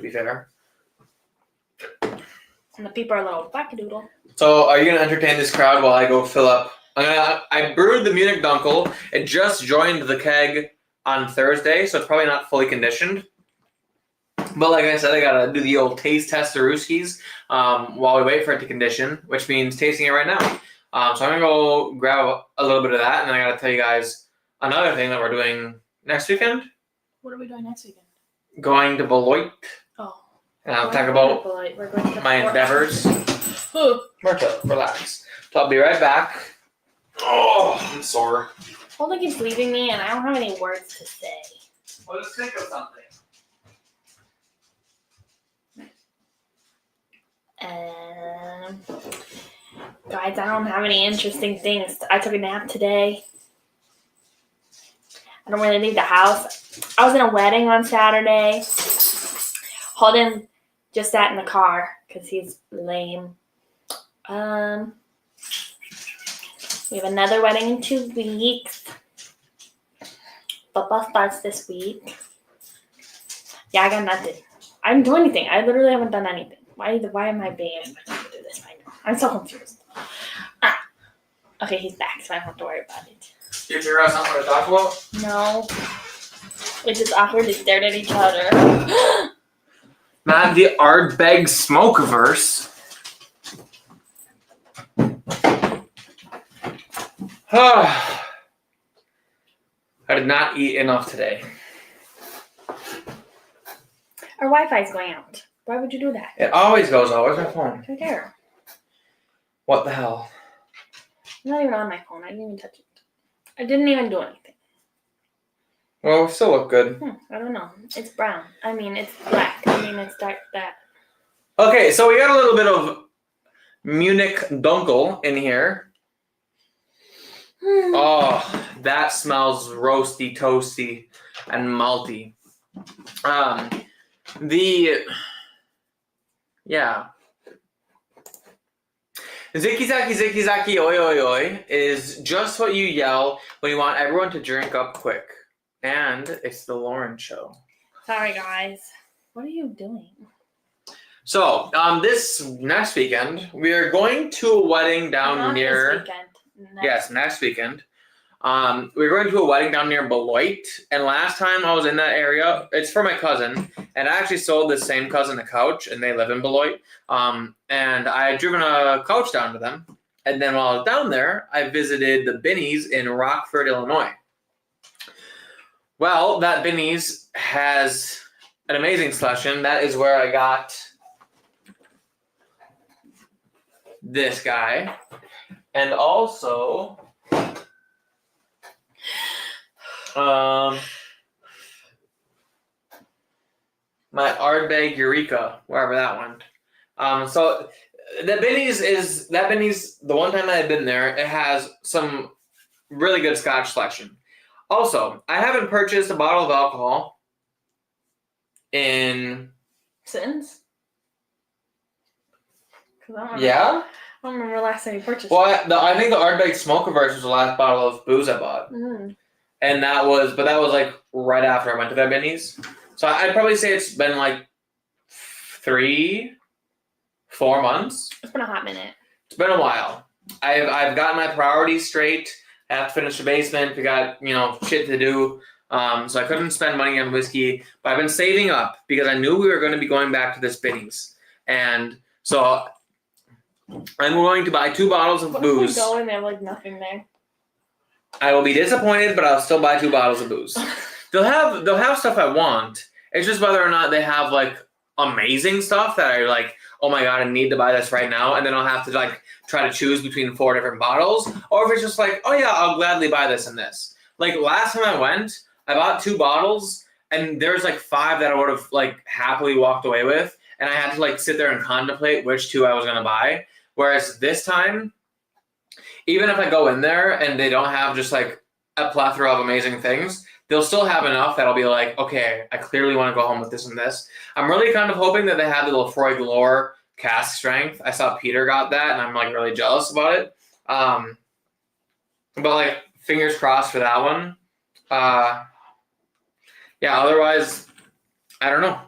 And the people are a little wackadoodle. So, are you gonna entertain this crowd while I go fill up? I brewed the Munich Dunkel. It just joined the keg on Thursday, so it's probably not fully conditioned. But like I said, I gotta do the old taste test the Ruskies while we wait for it to condition, which means tasting it right now. So I'm gonna go grab a little bit of that, and then I gotta tell you guys another thing that we're doing next weekend. What are we doing next weekend? Going to Beloit. Oh. And I'll talk about We're going to my endeavors. Marta, relax. So I'll be right back. Oh, I'm sore. Holden keeps leaving me, and I don't have any words to say. Well, just think of something. Guys, I don't have any interesting things. I took a nap today. I don't really leave the house. I was in a wedding on Saturday. Holden just sat in the car because he's lame. We have another wedding in 2 weeks. Football starts this week. Yeah, I got nothing. I didn't do anything. I literally haven't done anything. Why am I being able to do this right now? I'm so confused. Okay, he's back, so I don't have to worry about it. Did you figure out something to talk about? No. We just awkwardly stared at each other. Man, the Ardbeg Smokeverse. I did not eat enough today. Our Wi-Fi's going out. Why would you do that? It always goes out. Where's my phone? It's right there. What the hell? I'm not even on my phone. I didn't even touch it. I didn't even do anything. Well, we still look good. I don't know. It's brown. I mean, it's black. I mean, it's dark that. Okay, so we got a little bit of Munich Dunkel in here. Oh, that smells roasty, toasty, and malty. Ziki zaki oi oi oi is just what you yell when you want everyone to drink up quick. And it's the Lauren show. Sorry, guys. What are you doing? So, this next weekend, we are going to a wedding down near... This weekend. Yes, next weekend. We're going to a wedding down near Beloit, and last time I was in that area, it's for my cousin, and I actually sold this same cousin a couch, and they live in Beloit, and I had driven a couch down to them, and then while I was down there, I visited the Binny's in Rockford, Illinois. Well, that Binny's has an amazing selection. That is where I got this guy, and also my Ardbeg Eureka, wherever that went. So the Binny's, the one time I had been there, it has some really good Scotch selection. Also, I haven't purchased a bottle of alcohol in... Since? Yeah? I don't remember last time you purchased. Well, I think the Ardbeg Smokeverse was the last bottle of booze I bought. And that was like right after I went to that Binny's. So I'd probably say it's been like 3-4 months. It's been a hot minute. It's been a while. I've got my priorities straight. I have to finish the basement. We got, shit to do. So I couldn't spend money on whiskey. But I've been saving up because I knew we were going to be going back to this Binny's. And so I'm going to buy 2 bottles of booze. If we go and they have like nothing there? I will be disappointed, but I'll still buy 2 bottles of booze. They'll have stuff I want. It's just whether or not they have like amazing stuff that I like, oh my god, I need to buy this right now, and then I'll have to like try to choose between 4 different bottles, or if it's just like, oh yeah, I'll gladly buy this and this. Like last time I went, I bought 2 bottles, and there's like 5 that I would have like happily walked away with, and I had to like sit there and contemplate which 2 I was gonna buy. Whereas this time, even if I go in there and they don't have just like a plethora of amazing things, they'll still have enough that I'll be like, okay, I clearly want to go home with this and this. I'm really kind of hoping that they have the Lefroy Glore cask strength. I saw Peter got that, and I'm like really jealous about it. But like, fingers crossed for that one. Yeah, otherwise, I don't know.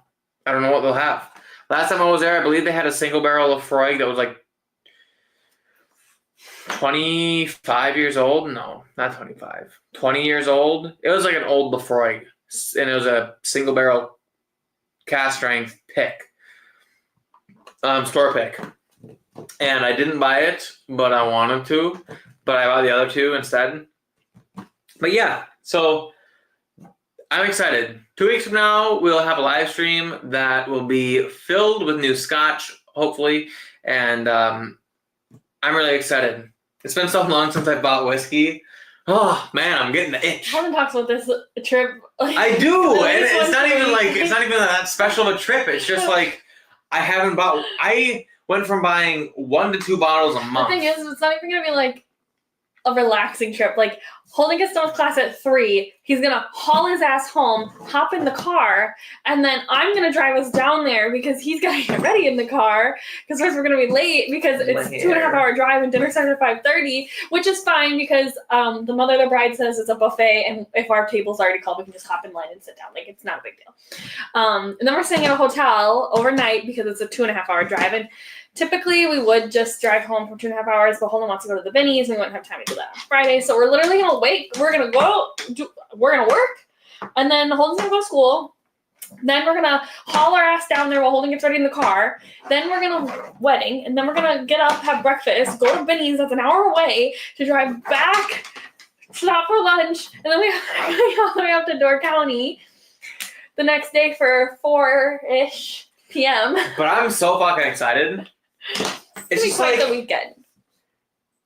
I don't know what they'll have. Last time I was there, I believe they had a single barrel of Lefroy that was like 25 years old. No, not 25. 20 years old. It was like an old Lefroy, and it was a single barrel cast strength pick, store pick. And I didn't buy it, but I wanted to. But I bought the other two instead. But yeah, so I'm excited. 2 weeks from now, we'll have a live stream that will be filled with new scotch, hopefully. And I'm really excited. It's been so long since I bought whiskey. Oh man, I'm getting the itch. Holden talks about this trip. I do, and it's not even that special of a trip. It's just like I haven't bought. I went from buying 1 to 2 bottles a month. The thing is, it's not even gonna be like a relaxing trip. Like, Holden gets done with class at 3. He's gonna haul his ass home, hop in the car, and then I'm gonna drive us down there because he's gotta get ready in the car because we're gonna be late because it's 2.5 hour drive and dinner starts at 5:30, which is fine because the mother of the bride says it's a buffet, and if our table's already called, we can just hop in line and sit down. Like, it's not a big deal. And then we're staying at a hotel overnight because it's a 2.5 hour drive, and typically, we would just drive home for 2.5 hours, but Holden wants to go to the Bennies, and we wouldn't have time to do that on Friday. So we're literally gonna wait. We're gonna work, and then Holden's gonna go to school. Then we're gonna haul our ass down there while Holden gets ready in the car. Then we're gonna wedding, and then we're gonna get up, have breakfast, go to Bennies. That's an hour away to drive back, stop for lunch, and then we all the way up to Door County the next day for 4-ish p.m. But I'm so fucking excited. It's just like the weekend.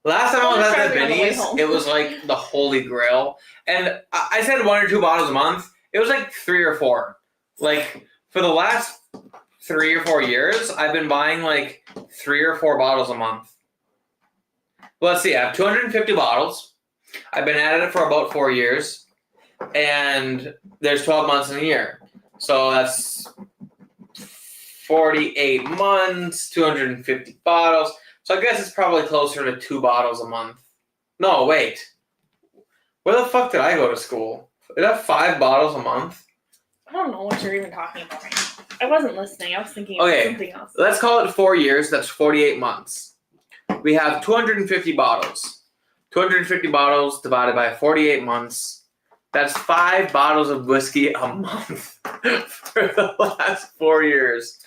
Last time I was at the Bennies, it was like the holy grail. And I said 1 or 2 bottles a month. It was like 3 or 4. Like, for the last 3 or 4 years, I've been buying like 3 or 4 bottles a month. Let's see, I have 250 bottles. I've been at it for about 4 years. And there's 12 months in a year. So that's 48 months, 250 bottles. So I guess it's probably closer to 2 bottles a month. No, wait. Where the fuck did I go to school? Is that 5 bottles a month? I don't know what you're even talking about right now. I wasn't listening. I was thinking of something else. Let's call it 4 years. That's 48 months. We have 250 bottles. 250 bottles divided by 48 months. That's 5 bottles of whiskey a month for the last 4 years.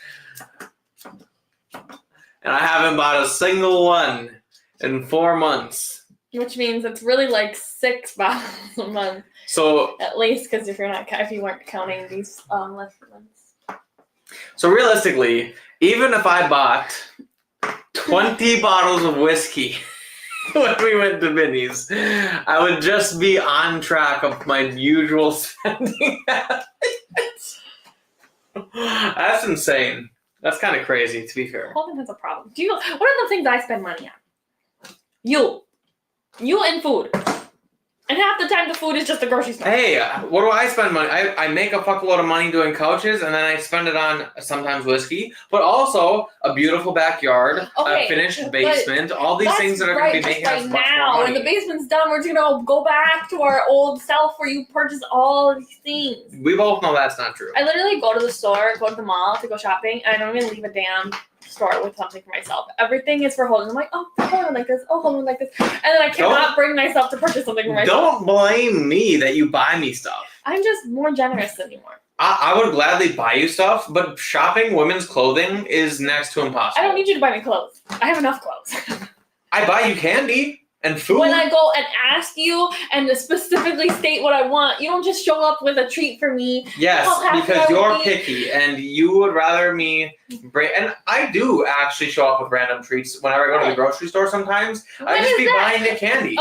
And I haven't bought a single one in 4 months. Which means it's really like 6 bottles a month. So at least, because if you weren't counting these less months. So realistically, even if I bought 20 bottles of whiskey when we went to Bennies, I would just be on track of my usual spending habits. That's insane. That's kind of crazy, to be fair. Holden has a problem. What are the things I spend money on? You and food. And half the time the food is just the grocery store. Hey, what do I spend money? I make a fuckload of money doing couches, and then I spend it on sometimes whiskey, but also a beautiful backyard, a finished basement, all these things that are going to be making us much more money. When the basement's done, we're just going to go back to our old self where you purchase all of these things. We both know that's not true. I literally go to the store, go to the mall to go shopping, and I don't even leave a damn store with something for myself. Everything is for Holden. I'm like, oh, Holden would like this. Oh, Holden would like this. And then I cannot bring myself to purchase something for myself. Don't blame me that you buy me stuff. I'm just more generous than you are. I would gladly buy you stuff, but shopping women's clothing is next to impossible. I don't need you to buy me clothes. I have enough clothes. I buy you candy and food. When I go and ask you and specifically state what I want, you don't just show up with a treat for me. Yes, because you're picky and you would rather me bring. And I do actually show up with random treats whenever I go to the grocery store sometimes. I just be buying the candy.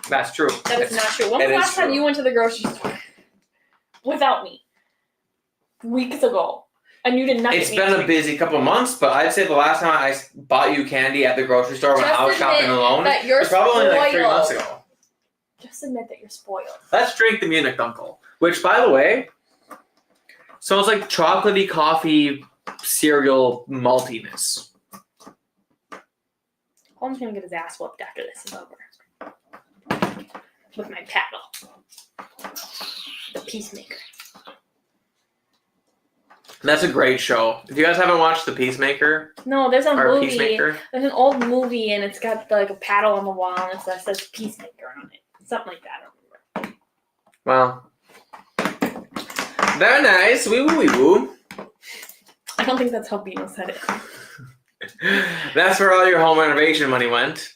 That's true. That is not true. When was the last time you went to the grocery store without me? Weeks ago. And you did not. It's been a busy couple of months, but I'd say the last time I bought you candy at the grocery store when I was shopping alone was probably like 3 months ago. Just admit that you're spoiled. Let's drink the Munich Dunkel, which, by the way, smells like chocolatey coffee cereal maltiness. Holmes gonna get his ass whooped after this is over. with my paddle. The Peacemaker. That's a great show. If you guys haven't watched The Peacemaker No, there's a or movie. Peacemaker, There's an old movie, and it's got like a paddle on the wall, and it says Peacemaker on it. Something like that. I don't remember. well, very nice. Wee woo wee woo. I don't think that's how Bino said it. That's where all your home renovation money went.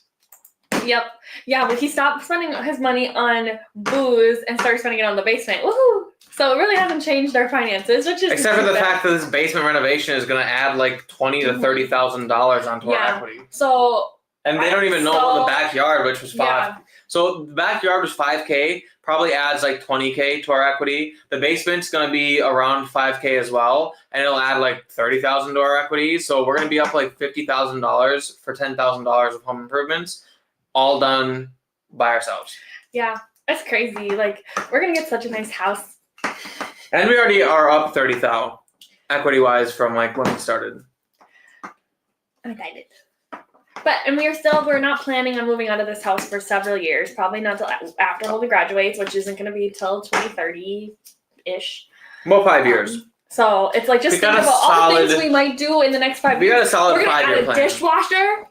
Yep. Yeah, but he stopped spending his money on booze and started spending it on the basement. Woohoo! So it really hasn't changed our finances, which is Except for the fact that this basement renovation is going to add like $20,000 to $30,000 onto our equity. So. And they don't even know about the backyard, which was $5,000. Yeah. So the backyard was $5,000, probably adds like $20,000 to our equity. The basement's going to be around $5,000 as well, and it'll add like $30,000 to our equity. So we're going to be up like $50,000 for $10,000 of home improvements, all done by ourselves. Yeah, that's crazy. Like, we're going to get such a nice house. And we already are up $30,000 equity-wise from like when we started. I'm excited. And we're not planning on moving out of this house for several years. Probably not until after Holden graduates, which isn't going to be till 2030-ish. Well, 5 years. So it's like just think about all the things we might do in the next 5 years. We got a solid 5-year plan. We're going to add a dishwasher.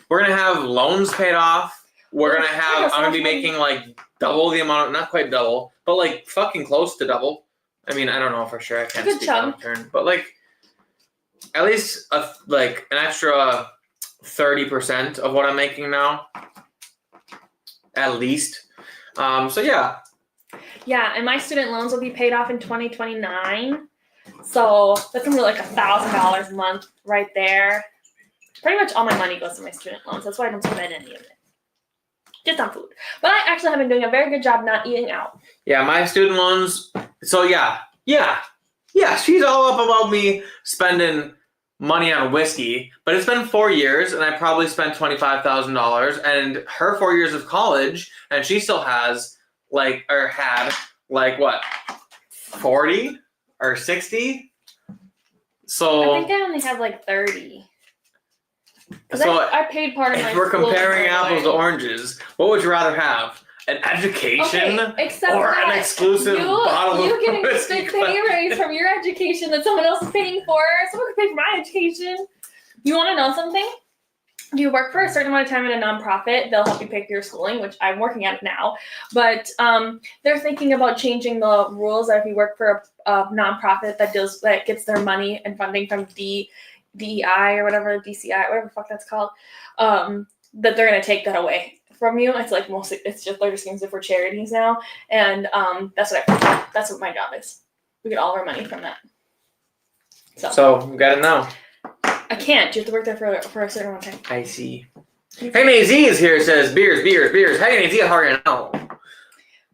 We're going to have loans paid off. I'm going to be making like double the amount, not quite double, but like fucking close to double. I mean, I don't know for sure. I can't speak out of turn. But like, at least an extra 30% of what I'm making now. At least. So yeah. Yeah, and my student loans will be paid off in 2029. So that's gonna be like $1,000 a month right there. Pretty much all my money goes to my student loans. That's why I don't spend any of it. Just on food. But I actually have been doing a very good job not eating out. Yeah, my student loans. So yeah. She's all up about me spending money on whiskey, but it's been 4 years, and I probably spent $25,000. And her 4 years of college, and she still has had what, 40 or 60. So I think I only have like 30. So I paid part of my. If we're comparing apples to oranges, what would you rather have? An education or an exclusive bottle of you getting whiskey? the pay raise from your education that someone else is paying for. Someone can pay for my education. You want to know something? You work for a certain amount of time in a nonprofit, they'll help you pay for your schooling, which I'm working at now. But they're thinking about changing the rules that if you work for a nonprofit that gets their money and funding from DEI or whatever, DCI, whatever the fuck that's called, that they're going to take that away from you. It's like mostly, it's just they're just using it for charities now, and that's what my job is. We get all of our money from that. So you got it now. I can't. You have to work there for a certain amount of time. I see. Hey, Naz is here. Says beers. Hey, Naz, how are you now?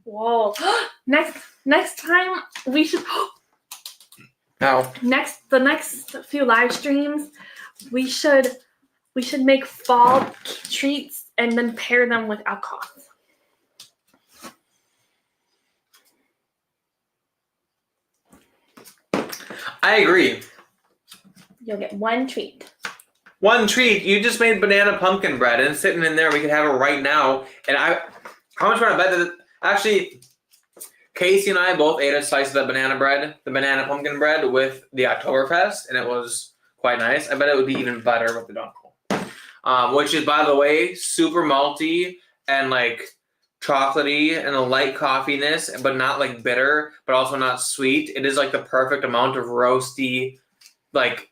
Whoa. Next time we should. No. The next few live streams, we should make fall treats and then pair them with alcohol. I agree. You'll get one treat. One treat. You just made banana pumpkin bread and it's sitting in there. We could have it right now. And how much would I bet that? Actually, Casey and I both ate a slice of the banana pumpkin bread with the Oktoberfest, and it was quite nice. I bet it would be even better with the Dunkel, which is, by the way, super malty and like chocolatey and a light coffeeness, but not like bitter, but also not sweet. It is like the perfect amount of roasty, like.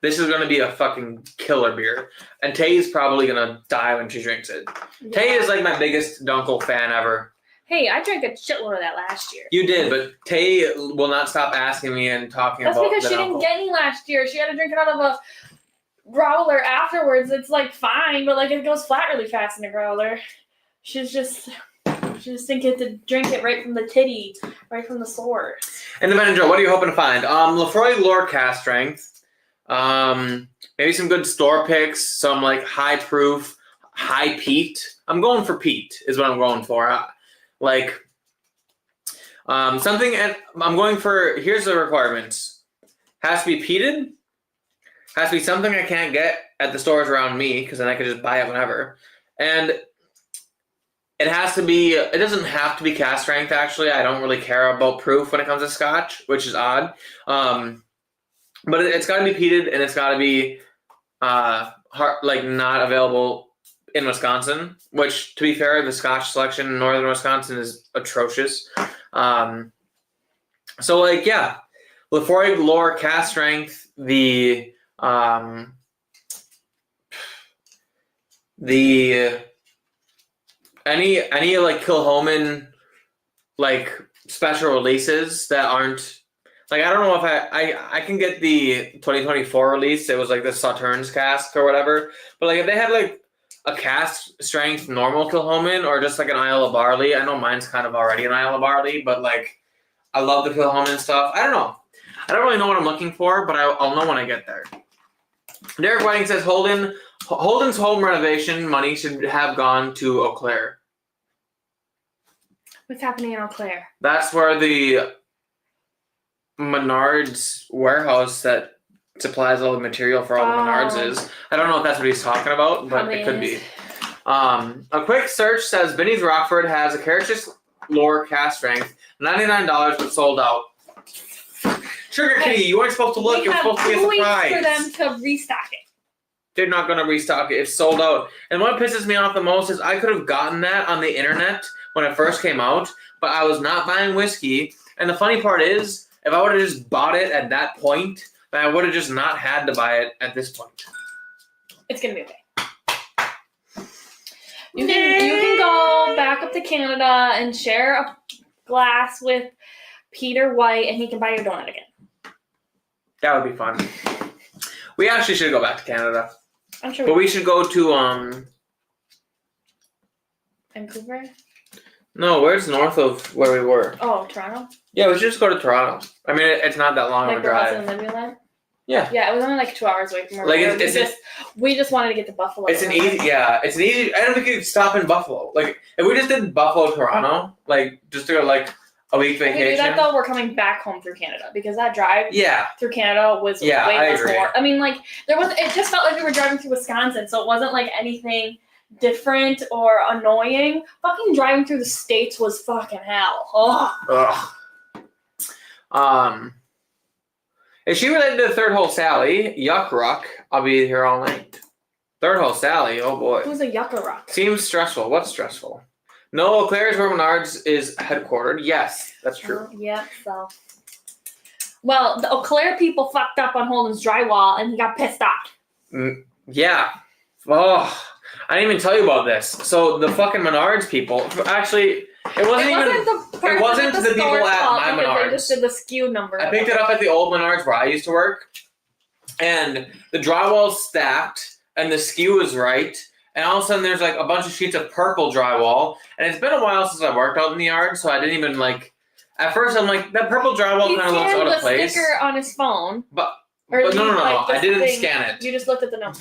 This is going to be a fucking killer beer. And Tay's probably going to die when she drinks it. Yeah. Tay is like my biggest Dunkel fan ever. Hey, I drank a shitload of that last year. You did, but Tay will not stop asking me and talking about it. That's because she didn't get any last year. She had to drink it out of a growler afterwards. It's like fine, but like it goes flat really fast in a growler. She just didn't get to drink it right from the titty, right from the source. And the Joe, what are you hoping to find? Lefroy Lore Cast Strength. Maybe some good store picks, some like high proof, high peat. I'm going for peat is what I'm going for. Something, and I'm going for, here's the requirements. Has to be peated. Has to be something I can't get at the stores around me because then I could just buy it whenever. And It has to be. It doesn't have to be cast strength. Actually, I don't really care about proof when it comes to Scotch, which is odd. But it's got to be peated, and it's got to be not available in Wisconsin. Which, to be fair, the Scotch selection in northern Wisconsin is atrocious. So Lefroy Lower cast strength. The any like Kilchoman like special releases that aren't like, I don't know if I can get the 2024 release. It was like the Sauternes cask or whatever. But like if they had like a cast strength normal Kilchoman or just like an Isle of Barley, I know mine's kind of already an Isle of Barley, but like I love the Kilchoman stuff. I don't know. I don't really know what I'm looking for, but I'll know when I get there. Derek Whiting says Holden's home renovation money should have gone to Eau Claire. What's happening in Eau Claire? That's where the Menards warehouse that supplies all the material for all the Menards is. I don't know if that's what he's talking about, but it could be. A quick search says Binny's Rockford has a Carriageous Lore cast strength, $99, but sold out. Sugar Kitty, you weren't supposed to look. You're supposed to be a surprise. For them to restock it. They're not going to restock it. It's sold out. And what pisses me off the most is I could have gotten that on the internet when it first came out, but I was not buying whiskey. And the funny part is, if I would have just bought it at that point, then I would have just not had to buy it at this point. It's going to be okay. You can go back up to Canada and share a glass with Peter White, and he can buy your donut again. That would be fun. We actually should go back to Canada. I'm sure. But we should go to Vancouver? No, where's north of where we were? Oh, Toronto? Yeah, we should just go to Toronto. I mean, it's not that long of a drive. Like the Yeah. Yeah, it was only like 2 hours away from where like we were. We just wanted to get to Buffalo. It's an easy. I don't think you could stop in Buffalo. Like, if we just did Buffalo, Toronto, like, just to go, like, a week vacation. If we do that, though, we're coming back home through Canada, because that drive through Canada was way less more. I mean, like, it just felt like we were driving through Wisconsin, so it wasn't like anything different or annoying. Fucking driving through the States was fucking hell. Ugh. Is she related to Third Hole Sally? Yuck Ruck. I'll be here all night. Third Hole Sally, oh boy. Who's a Yucca Ruck? Seems stressful. What's stressful? No, Eau Claire is where Menards is headquartered. Yes, that's true. Yeah, so. Well, the Eau Claire people fucked up on Holden's drywall, and he got pissed off. Yeah. Oh, I didn't even tell you about this. So the fucking Menards people, actually, it wasn't the people at my Menards. They just did the SKU number. I picked it up at the old Menards where I used to work, and the drywall's stacked, and the SKU is right. And all of a sudden, there's like a bunch of sheets of purple drywall. And it's been a while since I worked out in the yard, so I didn't even like. At first, I'm like, that purple drywall kind of looks out of place. He scanned the sticker on his phone. But no. I didn't scan it. You just looked at the number.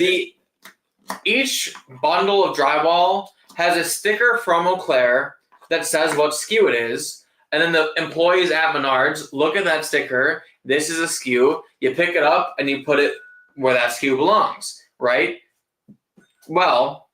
Each bundle of drywall has a sticker from Eau Claire that says what SKU it is. And then the employees at Menards look at that sticker. This is a SKU. You pick it up and you put it where that SKU belongs, right? Well,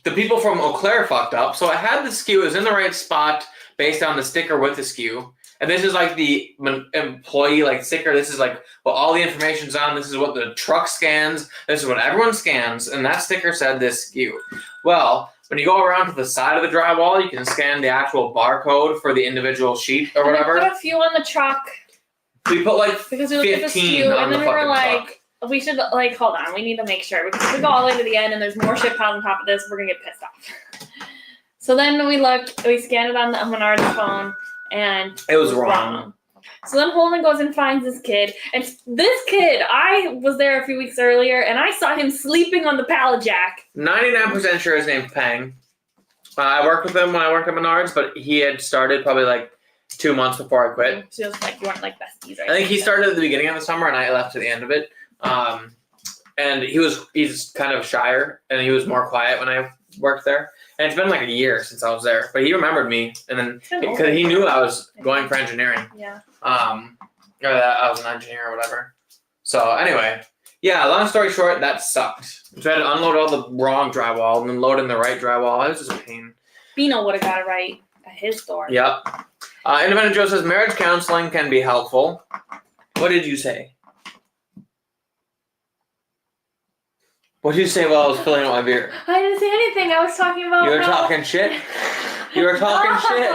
the people from Eau Claire fucked up, so I had the SKU, it was in the right spot based on the sticker with the SKU. And this is like the employee like sticker. This is like what all the information's on. This is what the truck scans. This is what everyone scans. And that sticker said this SKU. Well, when you go around to the side of the drywall, you can scan the actual barcode for the individual sheet or whatever. We put a few on the truck. We put like because we looked at the SKU, and then we were like, truck. We should, like, hold on. We need to make sure. Because if we go all the way to the end and there's more shit piled on top of this, we're going to get pissed off. So then we scanned it on the Menards phone, and it was wrong. So then Holden goes and finds this kid. And this kid, I was there a few weeks earlier, and I saw him sleeping on the pallet jack. 99% sure his name's Pang. I worked with him when I worked at Menards, but he had started probably like 2 months before I quit. So it was like, you weren't like besties, right? I think he started at the beginning of the summer, and I left at the end of it. And he's kind of shyer, and he was more quiet when I worked there. And it's been like a year since I was there, but he remembered me, and then because he knew I was going for engineering. Yeah. Or that I was an engineer or whatever. So anyway, yeah. Long story short, that sucked. So I had to unload all the wrong drywall and then load in the right drywall. It was just a pain. Bino would have got it right at his store. Yep. Independent Joe says marriage counseling can be helpful. What did you say? What did you say while I was filling out my beer? I didn't say anything. I was talking about. You were talking shit. You were talking shit.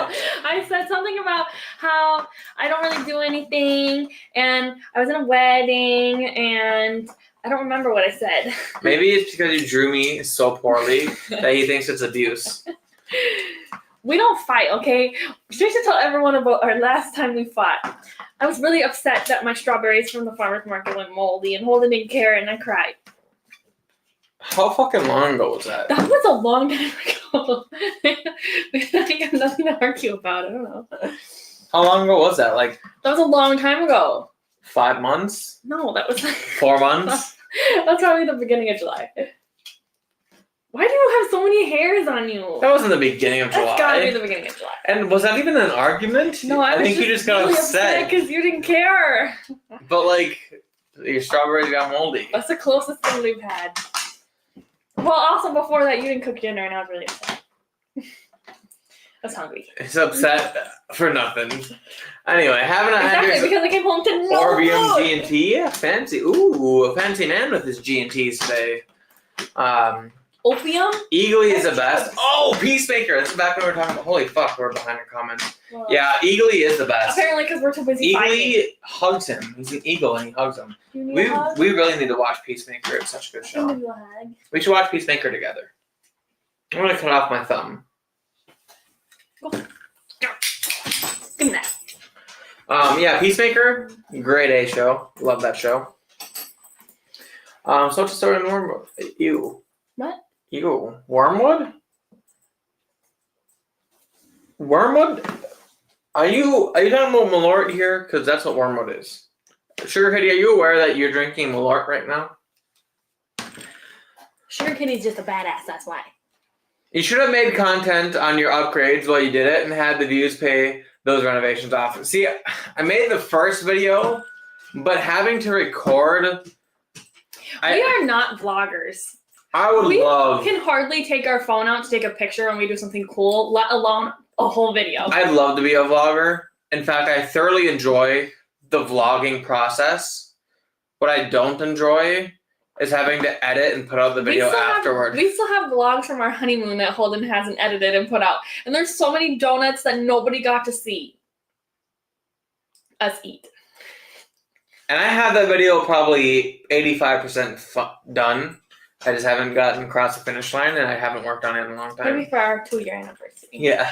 I said something about how I don't really do anything, and I was in a wedding, and I don't remember what I said. Maybe it's because you drew me so poorly that he thinks it's abuse. We don't fight, okay? Just to tell everyone about our last time we fought. I was really upset that my strawberries from the farmer's market went moldy, and Holden didn't care, and I cried. How fucking long ago was that? That was a long time ago. I got nothing to argue about. I don't know. How long ago was that? Like That was a long time ago. 5 months? No, that was 4 months? That's probably the beginning of July. Why do you have so many hairs on you? That wasn't the beginning of July. That's gotta be the beginning of July. And was that even an argument? No, I think you just got really upset because you didn't care. But like, your strawberries got moldy. That's the closest thing we've had. Well, also before that, you didn't cook dinner, and I was really upset. I was hungry. It's upset for nothing. Anyway, having a Exactly, because I came home to no Orbium food. G&T. Yeah, fancy. Ooh, a fancy man with his G&Ts today. Opium? Eagly is the best. Oh, Peacemaker. This is back when we were talking about. Holy fuck, we're behind your comments. Well, Yeah, Eagly is the best. apparently, because we're too busy fighting. Eagly hugs him. He's an eagle and he hugs him. You need a hug? We really need to watch Peacemaker. It's such a good I'll show. give you a hug. We should watch Peacemaker together. I'm gonna cut off my thumb. Give me that. Yeah, Peacemaker, great A show. Love that show. So what's the story in Wormwood? Ew. What? Ew. Wormwood? Wormwood? Are you talking about Malort here? Because that's what Wormwood is. Sugar Kitty, are you aware that you're drinking Malort right now? Sugar Kitty's just a badass, that's why. You should have made content on your upgrades while you did it and had the views pay those renovations off. See, I made the first video, but having to record... We are not vloggers. I would love... We can hardly take our phone out to take a picture when we do something cool, let alone a whole video. I'd love to be a vlogger. In fact, I thoroughly enjoy the vlogging process. What I don't enjoy is having to edit and put out the video afterward. We still have vlogs from our honeymoon that Holden hasn't edited and put out. And there's so many donuts that nobody got to see us eat. And I have that video probably 85% done. I just haven't gotten across the finish line, and I haven't worked on it in a long time. Maybe for our 2-year anniversary. Yeah.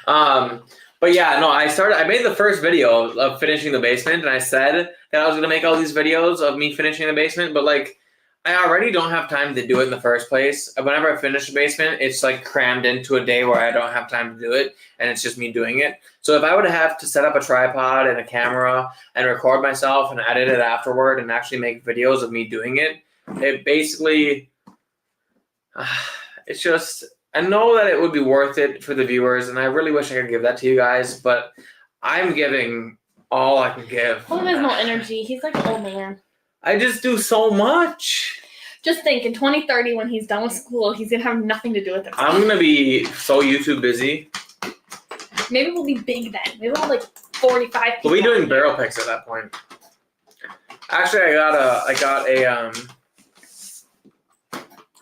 But yeah, no, I made the first video of finishing the basement, and I said that I was going to make all these videos of me finishing the basement, but like, I already don't have time to do it in the first place. Whenever I finish the basement, it's like crammed into a day where I don't have time to do it, and it's just me doing it. So if I would have to set up a tripod and a camera and record myself and edit it afterward and actually make videos of me doing it, it basically, it's just, I know that it would be worth it for the viewers, and I really wish I could give that to you guys, but I'm giving all I can give. Holden has no energy. He's like an old man. I just do so much. Just think, in 2030, when he's done with school, he's going to have nothing to do with himself. I'm going to be so YouTube busy. Maybe we'll be big then. Maybe we'll have like 45 people. We'll be doing barrel picks at that point. Actually, I got a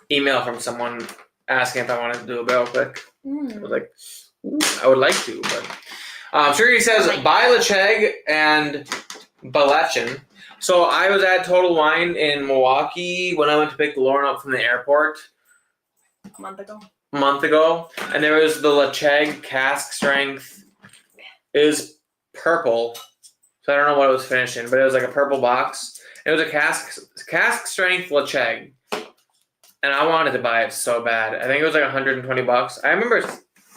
email from someone asking if I wanted to do a barrel pick. I was like, I would like to, but Sugar says buy Lecheg and Balechen. So I was at Total Wine in Milwaukee when I went to pick Lauren up from the airport A month ago, and there was the Lecheg cask strength. It was purple, so I don't know what it was finished in, but it was like a purple box. It was a cask strength Lecheg, and I wanted to buy it so bad. I think it was like $120. I remember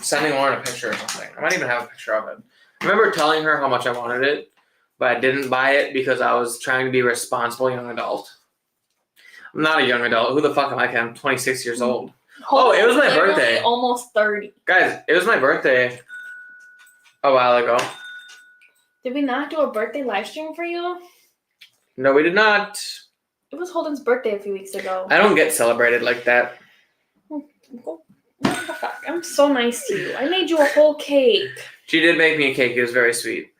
sending Lauren a picture or something. I might even have a picture of it. I remember telling her how much I wanted it, but I didn't buy it because I was trying to be a responsible young adult. I'm not a young adult. Who the fuck am I? I'm 26 years old. Oh, it was my birthday. Almost 30. Guys, it was my birthday a while ago. Did we not do a birthday live stream for you? No, we did not. It was Holden's birthday a few weeks ago. I don't get celebrated like that. What the fuck? I'm so nice to you. I made you a whole cake. She did make me a cake. It was very sweet.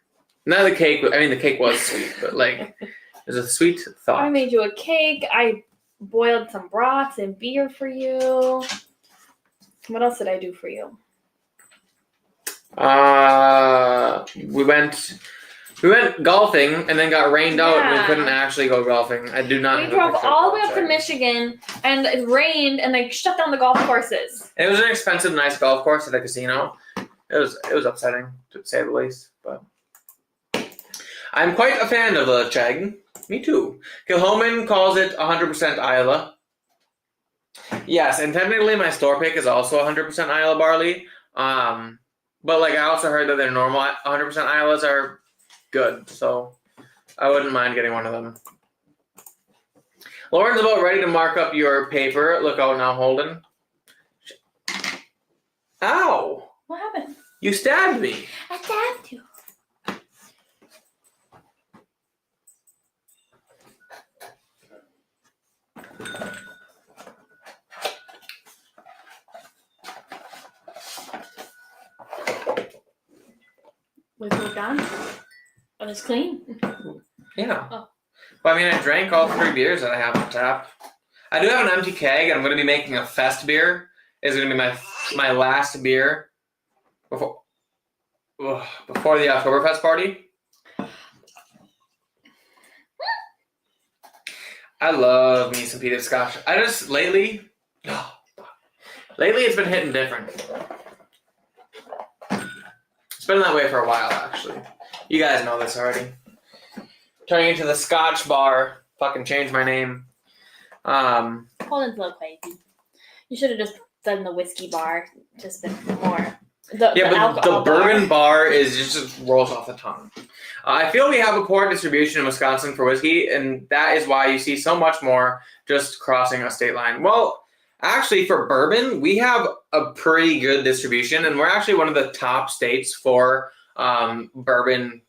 Not the cake. I mean, the cake was sweet, but like, it was a sweet thought. I made you a cake. I boiled some broths and beer for you. What else did I do for you? We went golfing and then got rained out and we Yeah. couldn't actually go golfing. I do not. We have a drove picture of all the way golf up to check. Michigan and it rained and they shut down the golf courses. It was an expensive, nice golf course at a casino. It was upsetting to say the least, but I'm quite a fan of the Chag. Me too. Kilhoman calls it 100% Isla. Yes, and technically my store pick is also 100% Isla barley. But like I also heard that their normal 100% Islas are good, so I wouldn't mind getting one of them. Lauren's about ready to mark up your paper. Look out now, Holden. Ow! What happened? You stabbed me. I stabbed you. Was it done? Oh, it's clean. Yeah. Oh. Well, I mean, I drank all 3 beers that I have on tap. I do have an empty keg, and I'm going to be making a fest beer. It's going to be my last beer before the Oktoberfest party. I love me some peated scotch. Lately it's been hitting different. It's been that way for a while, actually. You guys know this already. Turning into the Scotch bar. Fucking changed my name. Holden's a little crazy. You should have just done the whiskey bar. Just been more. But the bourbon bar is just rolls off the tongue. I feel we have a poor distribution in Wisconsin for whiskey, and that is why you see so much more just crossing a state line. Well, actually, for bourbon, we have a pretty good distribution, and we're actually one of the top states for bourbon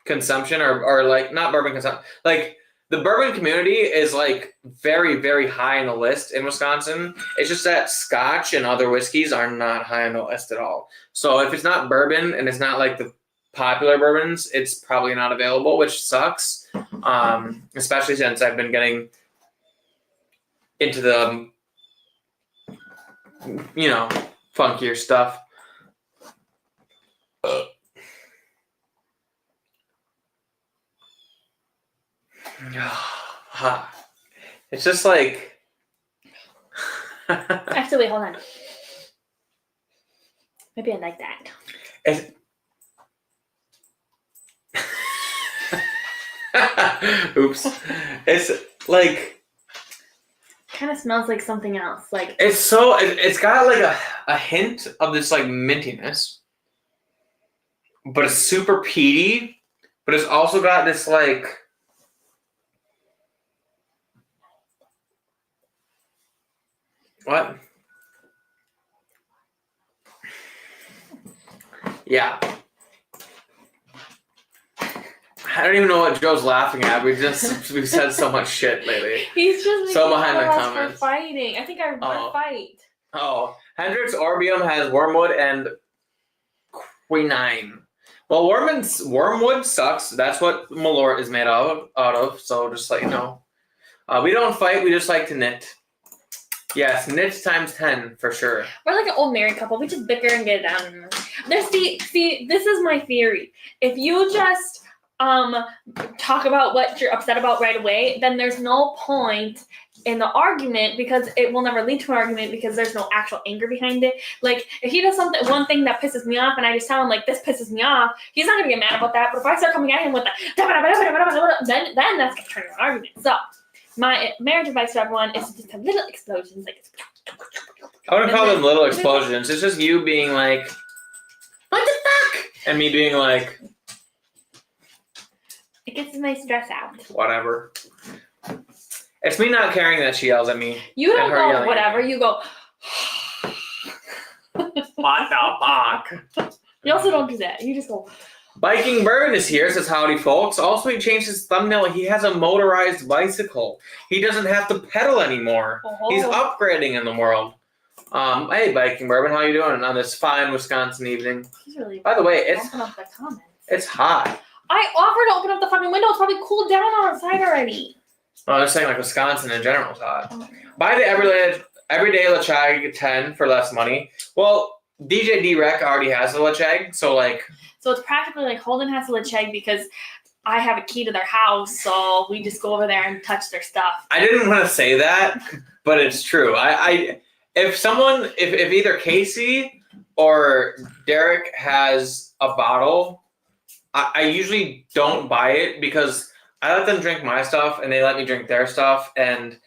consumption, or like not bourbon consumption. Like the bourbon community is like very, very high on the list in Wisconsin. It's just that Scotch and other whiskeys are not high on the list at all. So if it's not bourbon and it's not like the popular bourbons, it's probably not available, which sucks. Especially since I've been getting into the, funkier stuff. It's just like. Actually, wait, hold on. Maybe I like that. Oops. It's like. Kind of smells like something else. Like it's got like a hint of this like mintiness, but it's super peaty. But it's also got this like. What? Yeah. I don't even know what Joe's laughing at. We've said so much shit lately. He's just So making behind fun the of us comments. for fighting. I think I want to fight. Oh, Hendrix Orbium has wormwood and quinine. Well, wormwood sucks. That's what Malort is made out of. So just let you know. We don't fight. We just like to knit. Yes, knit times 10 for sure. We're like an old married couple. We just bicker and get it down. See, this is my theory. If you just talk about what you're upset about right away, then there's no point in the argument because it will never lead to an argument because there's no actual anger behind it. Like if he does one thing that pisses me off and I just tell him like this pisses me off, he's not gonna get mad about that. But if I start coming at him with the then that's gonna turn into an argument. So my marriage advice to everyone is to just have little explosions like I wouldn't call them little explosions. It's just you being like, what the fuck? And me being like, it gets a nice stress out. whatever. It's me not caring that she yells at me. You don't and her go yelling whatever, at me. you go What the fuck? You also don't do that. You just go Biking Bourbon is here, says howdy folks. Also, he changed his thumbnail. He has a motorized bicycle. He doesn't have to pedal anymore. oh. He's upgrading in the world. Hey, Biking Bourbon, how you doing on this fine Wisconsin evening? He's really. By the way, it's open up the comments. It's hot. I offered to open up the fucking window. It's probably cooled down outside already. Oh, I was saying like Wisconsin in general is hot. Buy the everyday Lachag 10 for less money. Well, DJ D-Rec already has a Lachag, so like. So it's practically like Holden has a Lachag because I have a key to their house, so we just go over there and touch their stuff. I didn't want to say that, but it's true. If either Casey or Derek has a bottle, I usually don't buy it because I let them drink my stuff and they let me drink their stuff, and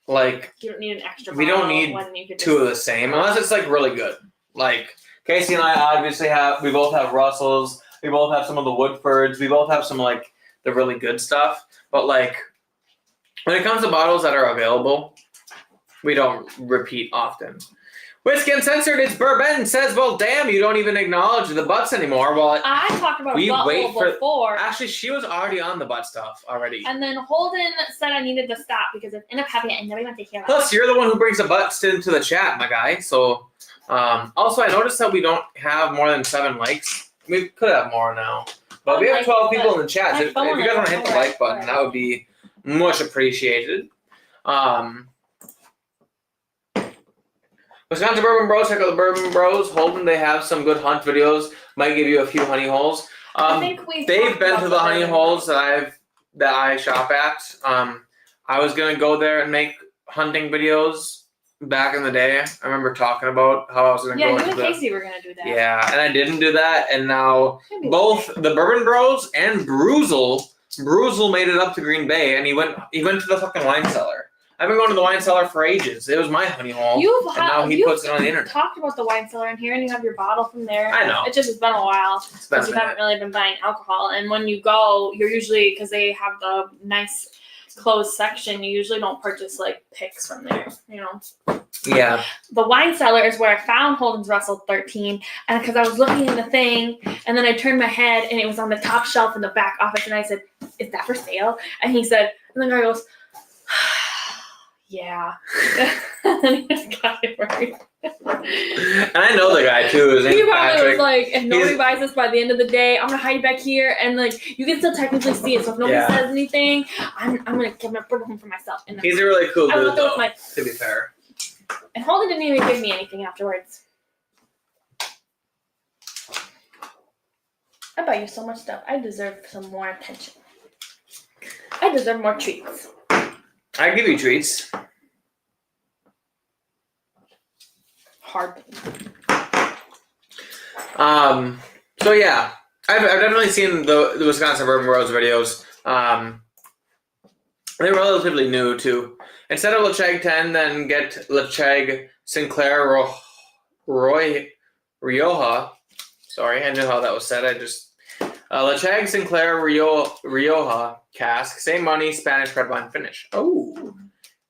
like you don't need an extra. We don't need two of the same unless it's like really good. Like Casey and I obviously we both have Russells, we both have some of the Woodfords, we both have some like the really good stuff. But like when it comes to bottles that are available, we don't repeat often. Whiskey Uncensored, it's bourbon. Says, well, damn, you don't even acknowledge the butts anymore. Well, I talked about before. Actually, she was already on the butt stuff already. And then Holden said I needed to stop because if end up having it, and nobody wants to hear that. Plus, you're the one who brings the butts into the chat, my guy. So, also, I noticed that we don't have more than 7 likes. We could have more now. But we have 12 people in the chat. So if you guys want to hit the like button, that would be much appreciated. Wisconsin Bourbon Bros, check out the Bourbon Bros. Holden, they have some good hunt videos. Might give you a few honey holes. They've been to the honey holes that I shop at. I was gonna go there and make hunting videos back in the day. I remember talking about how I was gonna go. Yeah, you and Casey were gonna do that. Yeah, and I didn't do that, and now both the Bourbon Bros and Bruzel made it up to Green Bay, and he went to the fucking wine cellar. I've been going to the wine cellar for ages. It was my honey hole, and now he puts it on the internet. Talked about the wine cellar in here, and you have your bottle from there. I know. It just has been a while because you haven't really been buying alcohol. And when you go, you're usually, because they have the nice closed section, you usually don't purchase like picks from there, you know. Yeah. The wine cellar is where I found Holden's Russell 13, and because I was looking in the thing, and then I turned my head, and it was on the top shelf in the back office, and I said, "Is that for sale?" And he said, and the guy goes, yeah. And then he just got it right. And I know the guy too. He probably was like, if nobody buys this by the end of the day, I'm gonna hide it back here, and like you can still technically see it. So if nobody says anything, I'm gonna put it home for myself. And he's a really cool dude, though, to be fair. And Holden didn't even give me anything afterwards. I buy you so much stuff. I deserve some more attention. I deserve more treats. I give you treats. Hard. So yeah, I've definitely seen the Wisconsin Bourbon Bros videos. They're relatively new too. Instead of Lachag 10, then get Lachag Sinclair Rioja. Sorry, I knew how that was said. Lachag Sinclair Rioja cask, same money, Spanish red wine finish. Oh,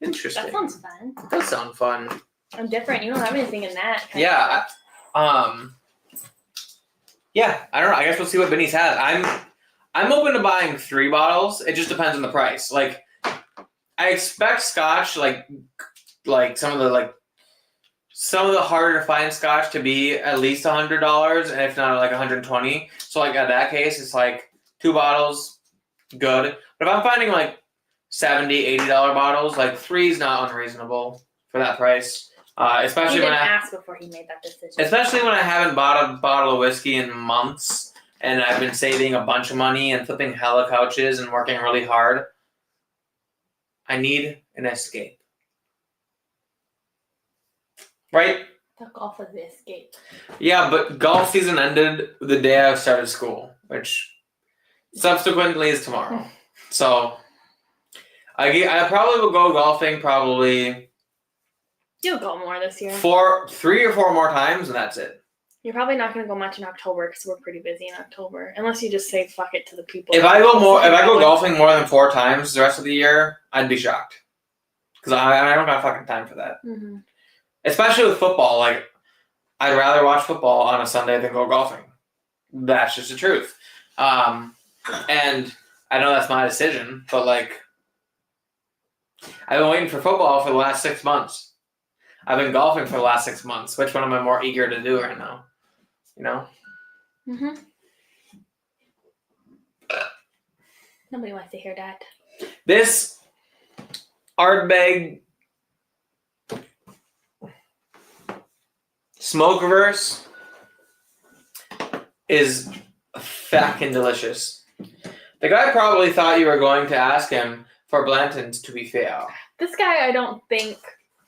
interesting. That sounds fun. It does sound fun. I'm different. You don't have anything in that. Yeah. Yeah, I don't know. I guess we'll see what Benny's has. I'm open to buying 3 bottles. It just depends on the price. Like, I expect Scotch, like some of the harder to find Scotch to be at least $100, and if not like $120. So like in that case, it's like 2 bottles, good. But if I'm finding like $70, $80 bottles, like 3 is not unreasonable for that price. Especially when I asked before he made that decision. Especially when I haven't bought a bottle of whiskey in months, and I've been saving a bunch of money and flipping hella couches and working really hard. I need an escape. Right? The golf is the escape. Yeah, but golf season ended the day I started school, which subsequently is tomorrow. So I probably will go golfing You'll go more this year. 3 or 4 more times, and that's it. You're probably not going to go much in October because we're pretty busy in October, unless you just say fuck it to the people. If I go golfing more than 4 times the rest of the year, I'd be shocked, because I don't got fucking time for that. Mm-hmm. Especially with football, like I'd rather watch football on a Sunday than go golfing. That's just the truth. And I know that's my decision, but like I've been waiting for football for the last 6 months. I've been golfing for the last 6 months. Which one am I more eager to do right now? You know? Mm-hmm. Nobody wants to hear that. This Ardbeg Smokeverse is fucking delicious. The guy probably thought you were going to ask him for Blanton's, to be fair. This guy, I don't think.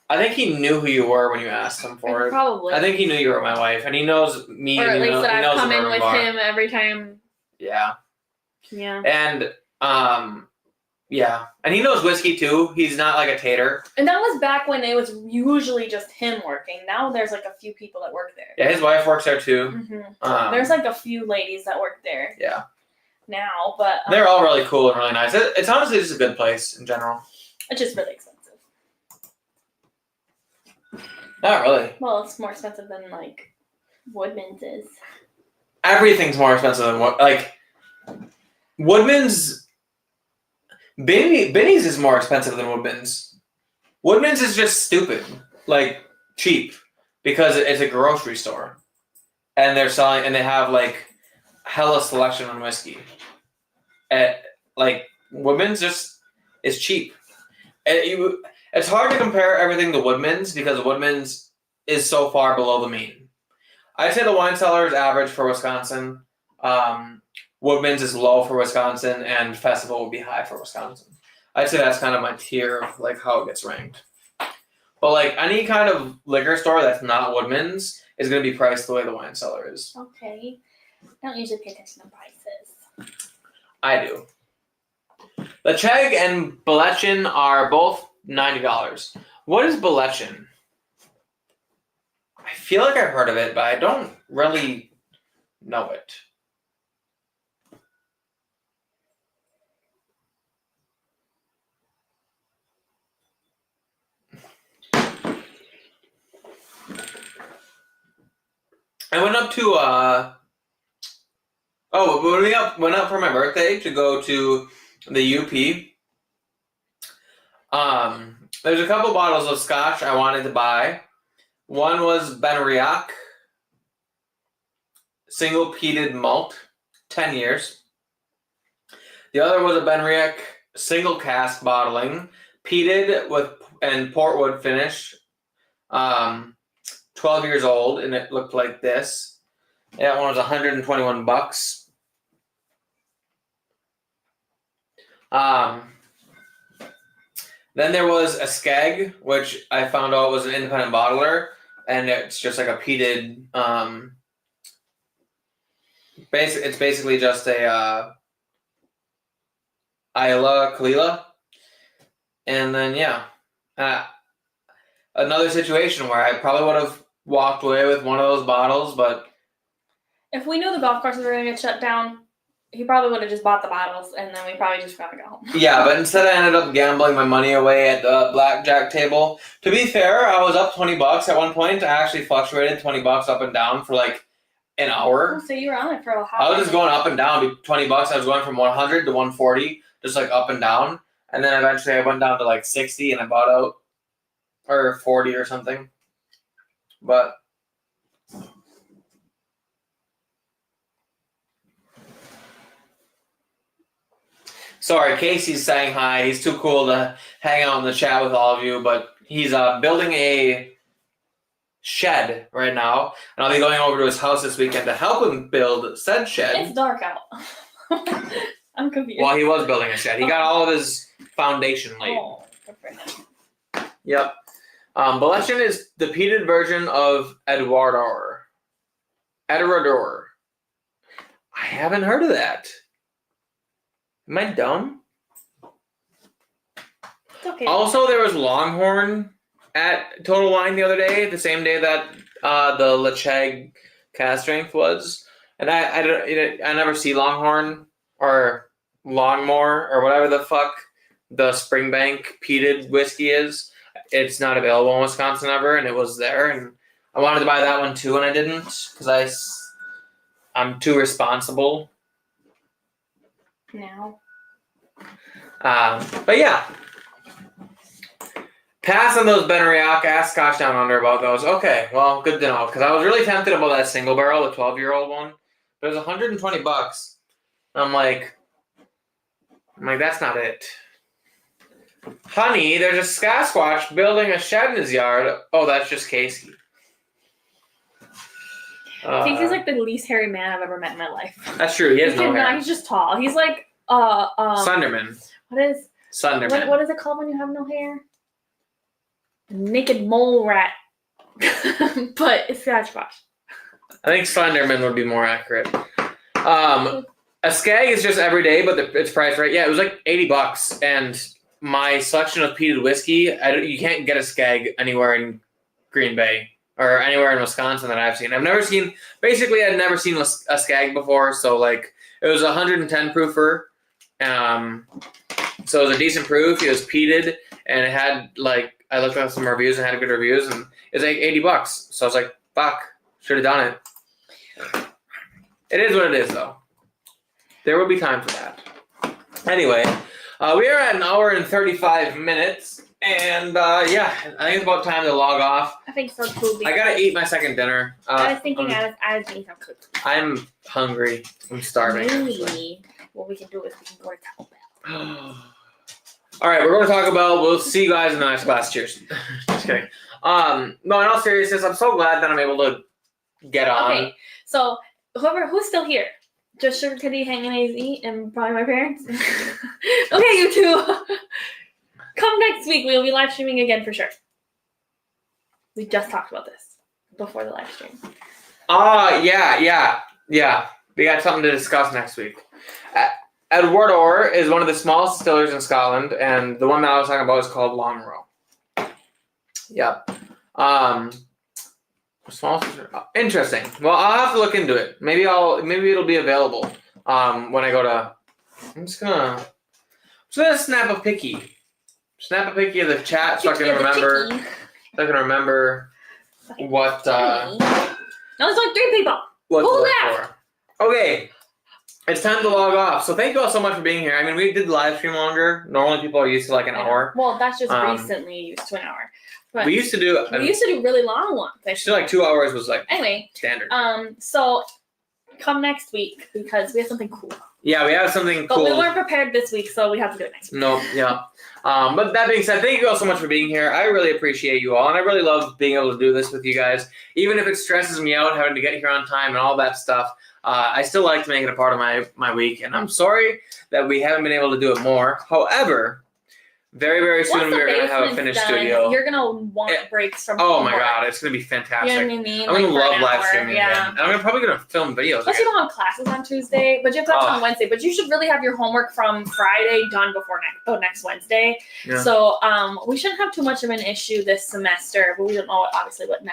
I think he knew who you were when you asked him for it. Probably. I think he knew you were my wife, and he knows me. Or at and he least that I've knows come the in bourbon with bar. him every time. Yeah. Yeah. And yeah, and he knows whiskey too. He's not like a tater. And that was back when it was usually just him working. Now there's like a few people that work there. Yeah, his wife works there too. Mm-hmm. There's like a few ladies that work there. Yeah. Now, but they're all really cool and really nice. It's honestly just a good place in general. It's just really expensive. Not really. Well, it's more expensive than like Woodman's is. Everything's more expensive than what Woodman's. Binny's is more expensive than Woodman's. Woodman's is just stupid, like cheap, because it's a grocery store, and they're selling and they have like hella selection on whiskey. Like Woodman's just is cheap. It's hard to compare everything to Woodman's because Woodman's is so far below the mean. I'd say the wine cellar is average for Wisconsin. Woodman's is low for Wisconsin, and Festival would be high for Wisconsin. I'd say that's kind of my tier of like how it gets ranked. But like any kind of liquor store that's not Woodman's is going to be priced the way the wine cellar is. Okay. I don't usually pay attention to prices. I do. Lecheg and Blechin are both $90. What is Blechin? I feel like I've heard of it, but I don't really know it. I went up to when we went up for my birthday to go to the UP. There's a couple bottles of scotch I wanted to buy. One was Benriach single peated malt, 10 years. The other was a Benriach single cask bottling, peated and portwood finish. 12 years old, and it looked like this. That one was $121. Then there was a Skeg, which I found out was an independent bottler, and it's just like a peated. It's basically just a Isla Kalila, and then another situation where I probably would have walked away with one of those bottles, but if we knew the golf courses were going to get shut down, he probably would have just bought the bottles, and then we probably just gotta go home. Yeah, but instead I ended up gambling my money away at the blackjack table. To be fair, I was up $20 at one point. I actually fluctuated $20 up and down for like an hour. Oh, so you were on it for a hot I was just going up and down. $20. I was going from 100 to 140, just like up and down. And then eventually I went down to like 60 and I bought out, or 40 or something. But sorry, Casey's saying hi. He's too cool to hang out in the chat with all of you, but he's building a shed right now, and I'll be going over to his house this weekend to help him build said shed. It's dark out. I'm confused. Well, he was building a shed. He got all of his foundation laid. Oh, good for him. Yep. Blechin is the peated version of Eduardor. I haven't heard of that. Am I dumb? It's okay. Also, there was Longhorn at Total Wine the other day, the same day that the Lecheg cast strength was, and I never see Longhorn or Longmore or whatever the fuck the Springbank peated whiskey is. It's not available in Wisconsin ever, and it was there, and I wanted to buy that one too, and I didn't because I'm too responsible. Now. But yeah. Pass on those Benriach. Ask Scotch Down Under about those. Okay, well, good to know. Because I was really tempted about that single barrel, the 12-year-old one. But it was $120. I'm like, that's not it. Honey, there's a Sasquatch building a shed in his yard. Oh, that's just Casey. Casey's like the least hairy man I've ever met in my life. That's true. He has no hair. He's just tall. He's like Sunderman. What is Sunderman? What is it called when you have no hair? Naked mole rat. But it's Sasquatch. I think Slenderman would be more accurate. A skag is just every day, but it's priced right. Yeah, it was like $80, and my selection of peated whiskey, you can't get a skag anywhere in Green Bay or anywhere in Wisconsin that I've seen. I'd never seen a skag before, so like it was 110 proofer. So it was a decent proof. It was peated, and it had like I looked at some reviews and had good reviews, and it was like $80. So I was like, fuck, should have done it. It is what it is, though. There will be time for that. Anyway, we are at 1 hour and 35 minutes, and yeah, I think it's about time to log off. I think so too. I gotta eat my second dinner. I was thinking I was eating some cookies. I'm hungry. I'm starving. Really? What we can do is we can go to Taco Bell. All right, we're going to talk about. We'll see you guys in the next class. Cheers. Just kidding. No, in all seriousness, I'm so glad that I'm able to get on. Okay, so who's still here? Just Sugar Kitty, Hanging AZ, and probably my parents. Okay, you two. Come next week. We'll be live streaming again for sure. We just talked about this before the live stream. Yeah. We got something to discuss next week. Edward is one of the smallest distillers in Scotland, and the one that I was talking about is called Longrow. Yep. Interesting. Well, I'll have to look into it. Maybe it'll be available. When I go to. I'm just gonna snap a picky. Snap a picky of the chat so I can remember. What. No, there's only 3 people. What Pull to it look for. Okay. It's time to log off. So thank you all so much for being here. I mean, we did live stream longer. Normally people are used to like an hour. Well, that's just recently used to an hour. But we used to do really long ones. Actually, like 2 hours was like standard. So come next week because we have something cool. Yeah, we have something cool. But we weren't prepared this week, so we have to do it next week. No, yeah. But that being said, thank you all so much for being here. I really appreciate you all, and I really love being able to do this with you guys. Even if it stresses me out having to get here on time and all that stuff, I still like to make it a part of my week, and I'm sorry that we haven't been able to do it more. However, very, very soon we're going to have a finished studio. You're going to want breaks from Oh my god, it's going to be fantastic. You know what I mean? I'm going to love live streaming again. And I'm probably going to film videos Plus, you don't have classes on Tuesday, but you have classes on Wednesday. But you should really have your homework from Friday done before next Wednesday. Yeah. So we shouldn't have too much of an issue this semester, but we don't know obviously what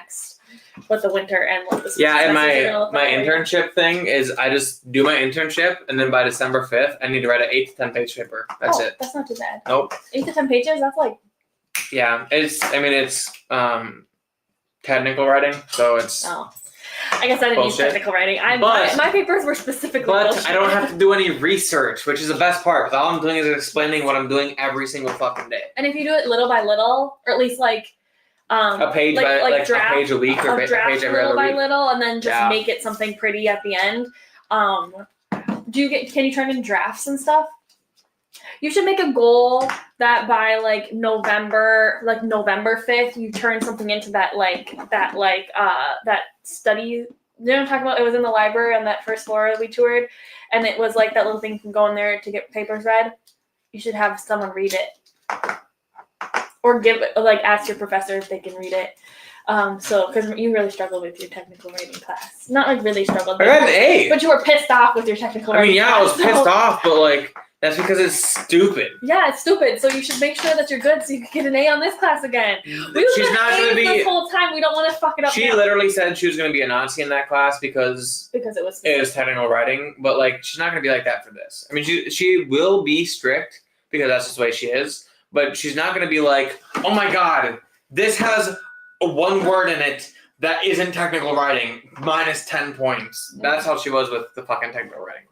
the winter and what the and my internship thing is I just do my internship, and then by December 5th I need to write an 8 to 10 page paper. That's it. That's not too bad. Nope. 8 to 10 pages. That's like. Yeah, it's technical writing, so it's. Oh. I guess I didn't use technical writing. My papers were specifically. But bullshit. I don't have to do any research, which is the best part. Because all I'm doing is explaining what I'm doing every single fucking day. And if you do it little by little, or at least like. A page draft, a page a week or a page every other little by week. little, and then just make it something pretty at the end. Can you turn in drafts and stuff? You should make a goal that by like November 5th, you turn something into that study. You know what I'm talking about? It was in the library on that first floor that we toured, and it was like that little thing you can go in there to get papers read. You should have someone read it. Or ask your professor if they can read it. Because you really struggled with your technical writing class. Not like really struggled. I got an A. But you were pissed off with your technical writing class. I was pissed off, but like, that's because it's stupid. Yeah, it's stupid. So you should make sure that you're good so you can get an A on this class again. She's not going to be. This whole time, we don't want to fuck it up. She literally said she was going to be a Nazi in that class because it was technical writing. But like, she's not going to be like that for this. I mean, she will be strict because that's just the way she is. But she's not going to be like, oh my god, this has one word in it that isn't technical writing, minus 10 points. That's how she was with the fucking technical writing.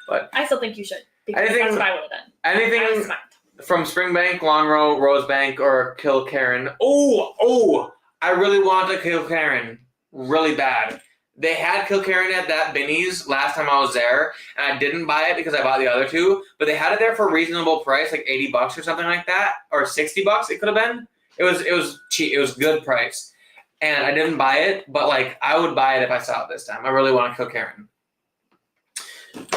But I still think you should. Because that's what I would have done. from Springbank, Longrow, Rosebank, or Kilkerran. Oh, I really want a Kilkerran really bad. They had Kilkerran at that Binny's last time I was there, and I didn't buy it because I bought the other two, but they had it there for a reasonable price, like $80 or something like that, or $60 it could have been. It was cheap. It was good price. And I didn't buy it, but like I would buy it if I saw it this time. I really want a Kilkerran.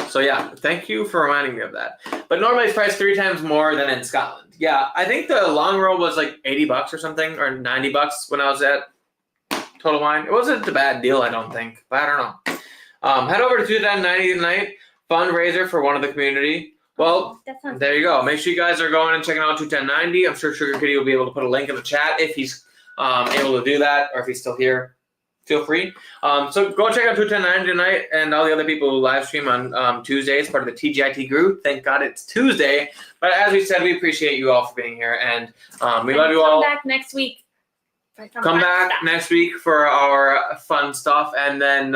So yeah, thank you for reminding me of that. But normally it's priced 3 times more than in Scotland. Yeah, I think the long roll was like $80 or something, or $90 when I was at Total Wine. It wasn't a bad deal, I don't think, but I don't know. Head over to 21090 tonight, fundraiser for one of the community. Well, there you go. Make sure you guys are going and checking out 21090. I'm sure Sugar Kitty will be able to put a link in the chat if he's able to do that, or if he's still here. Feel free. So go check out 21090 tonight and all the other people who live stream on Tuesdays, part of the TGIT group. Thank God it's Tuesday. But as we said, we appreciate you all for being here, and we love you all. Come back next week. Come back next week for our fun stuff, and then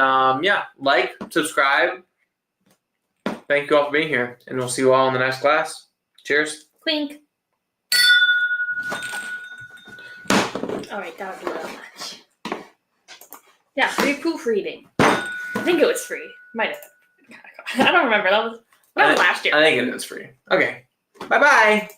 like, subscribe. Thank you all for being here, and we'll see you all in the next class. Cheers. Clink. All right, that was a little much. Yeah, free proofreading. I think it was free. Might have been. I don't remember. That was last year. I think it is free. Okay. Bye-bye.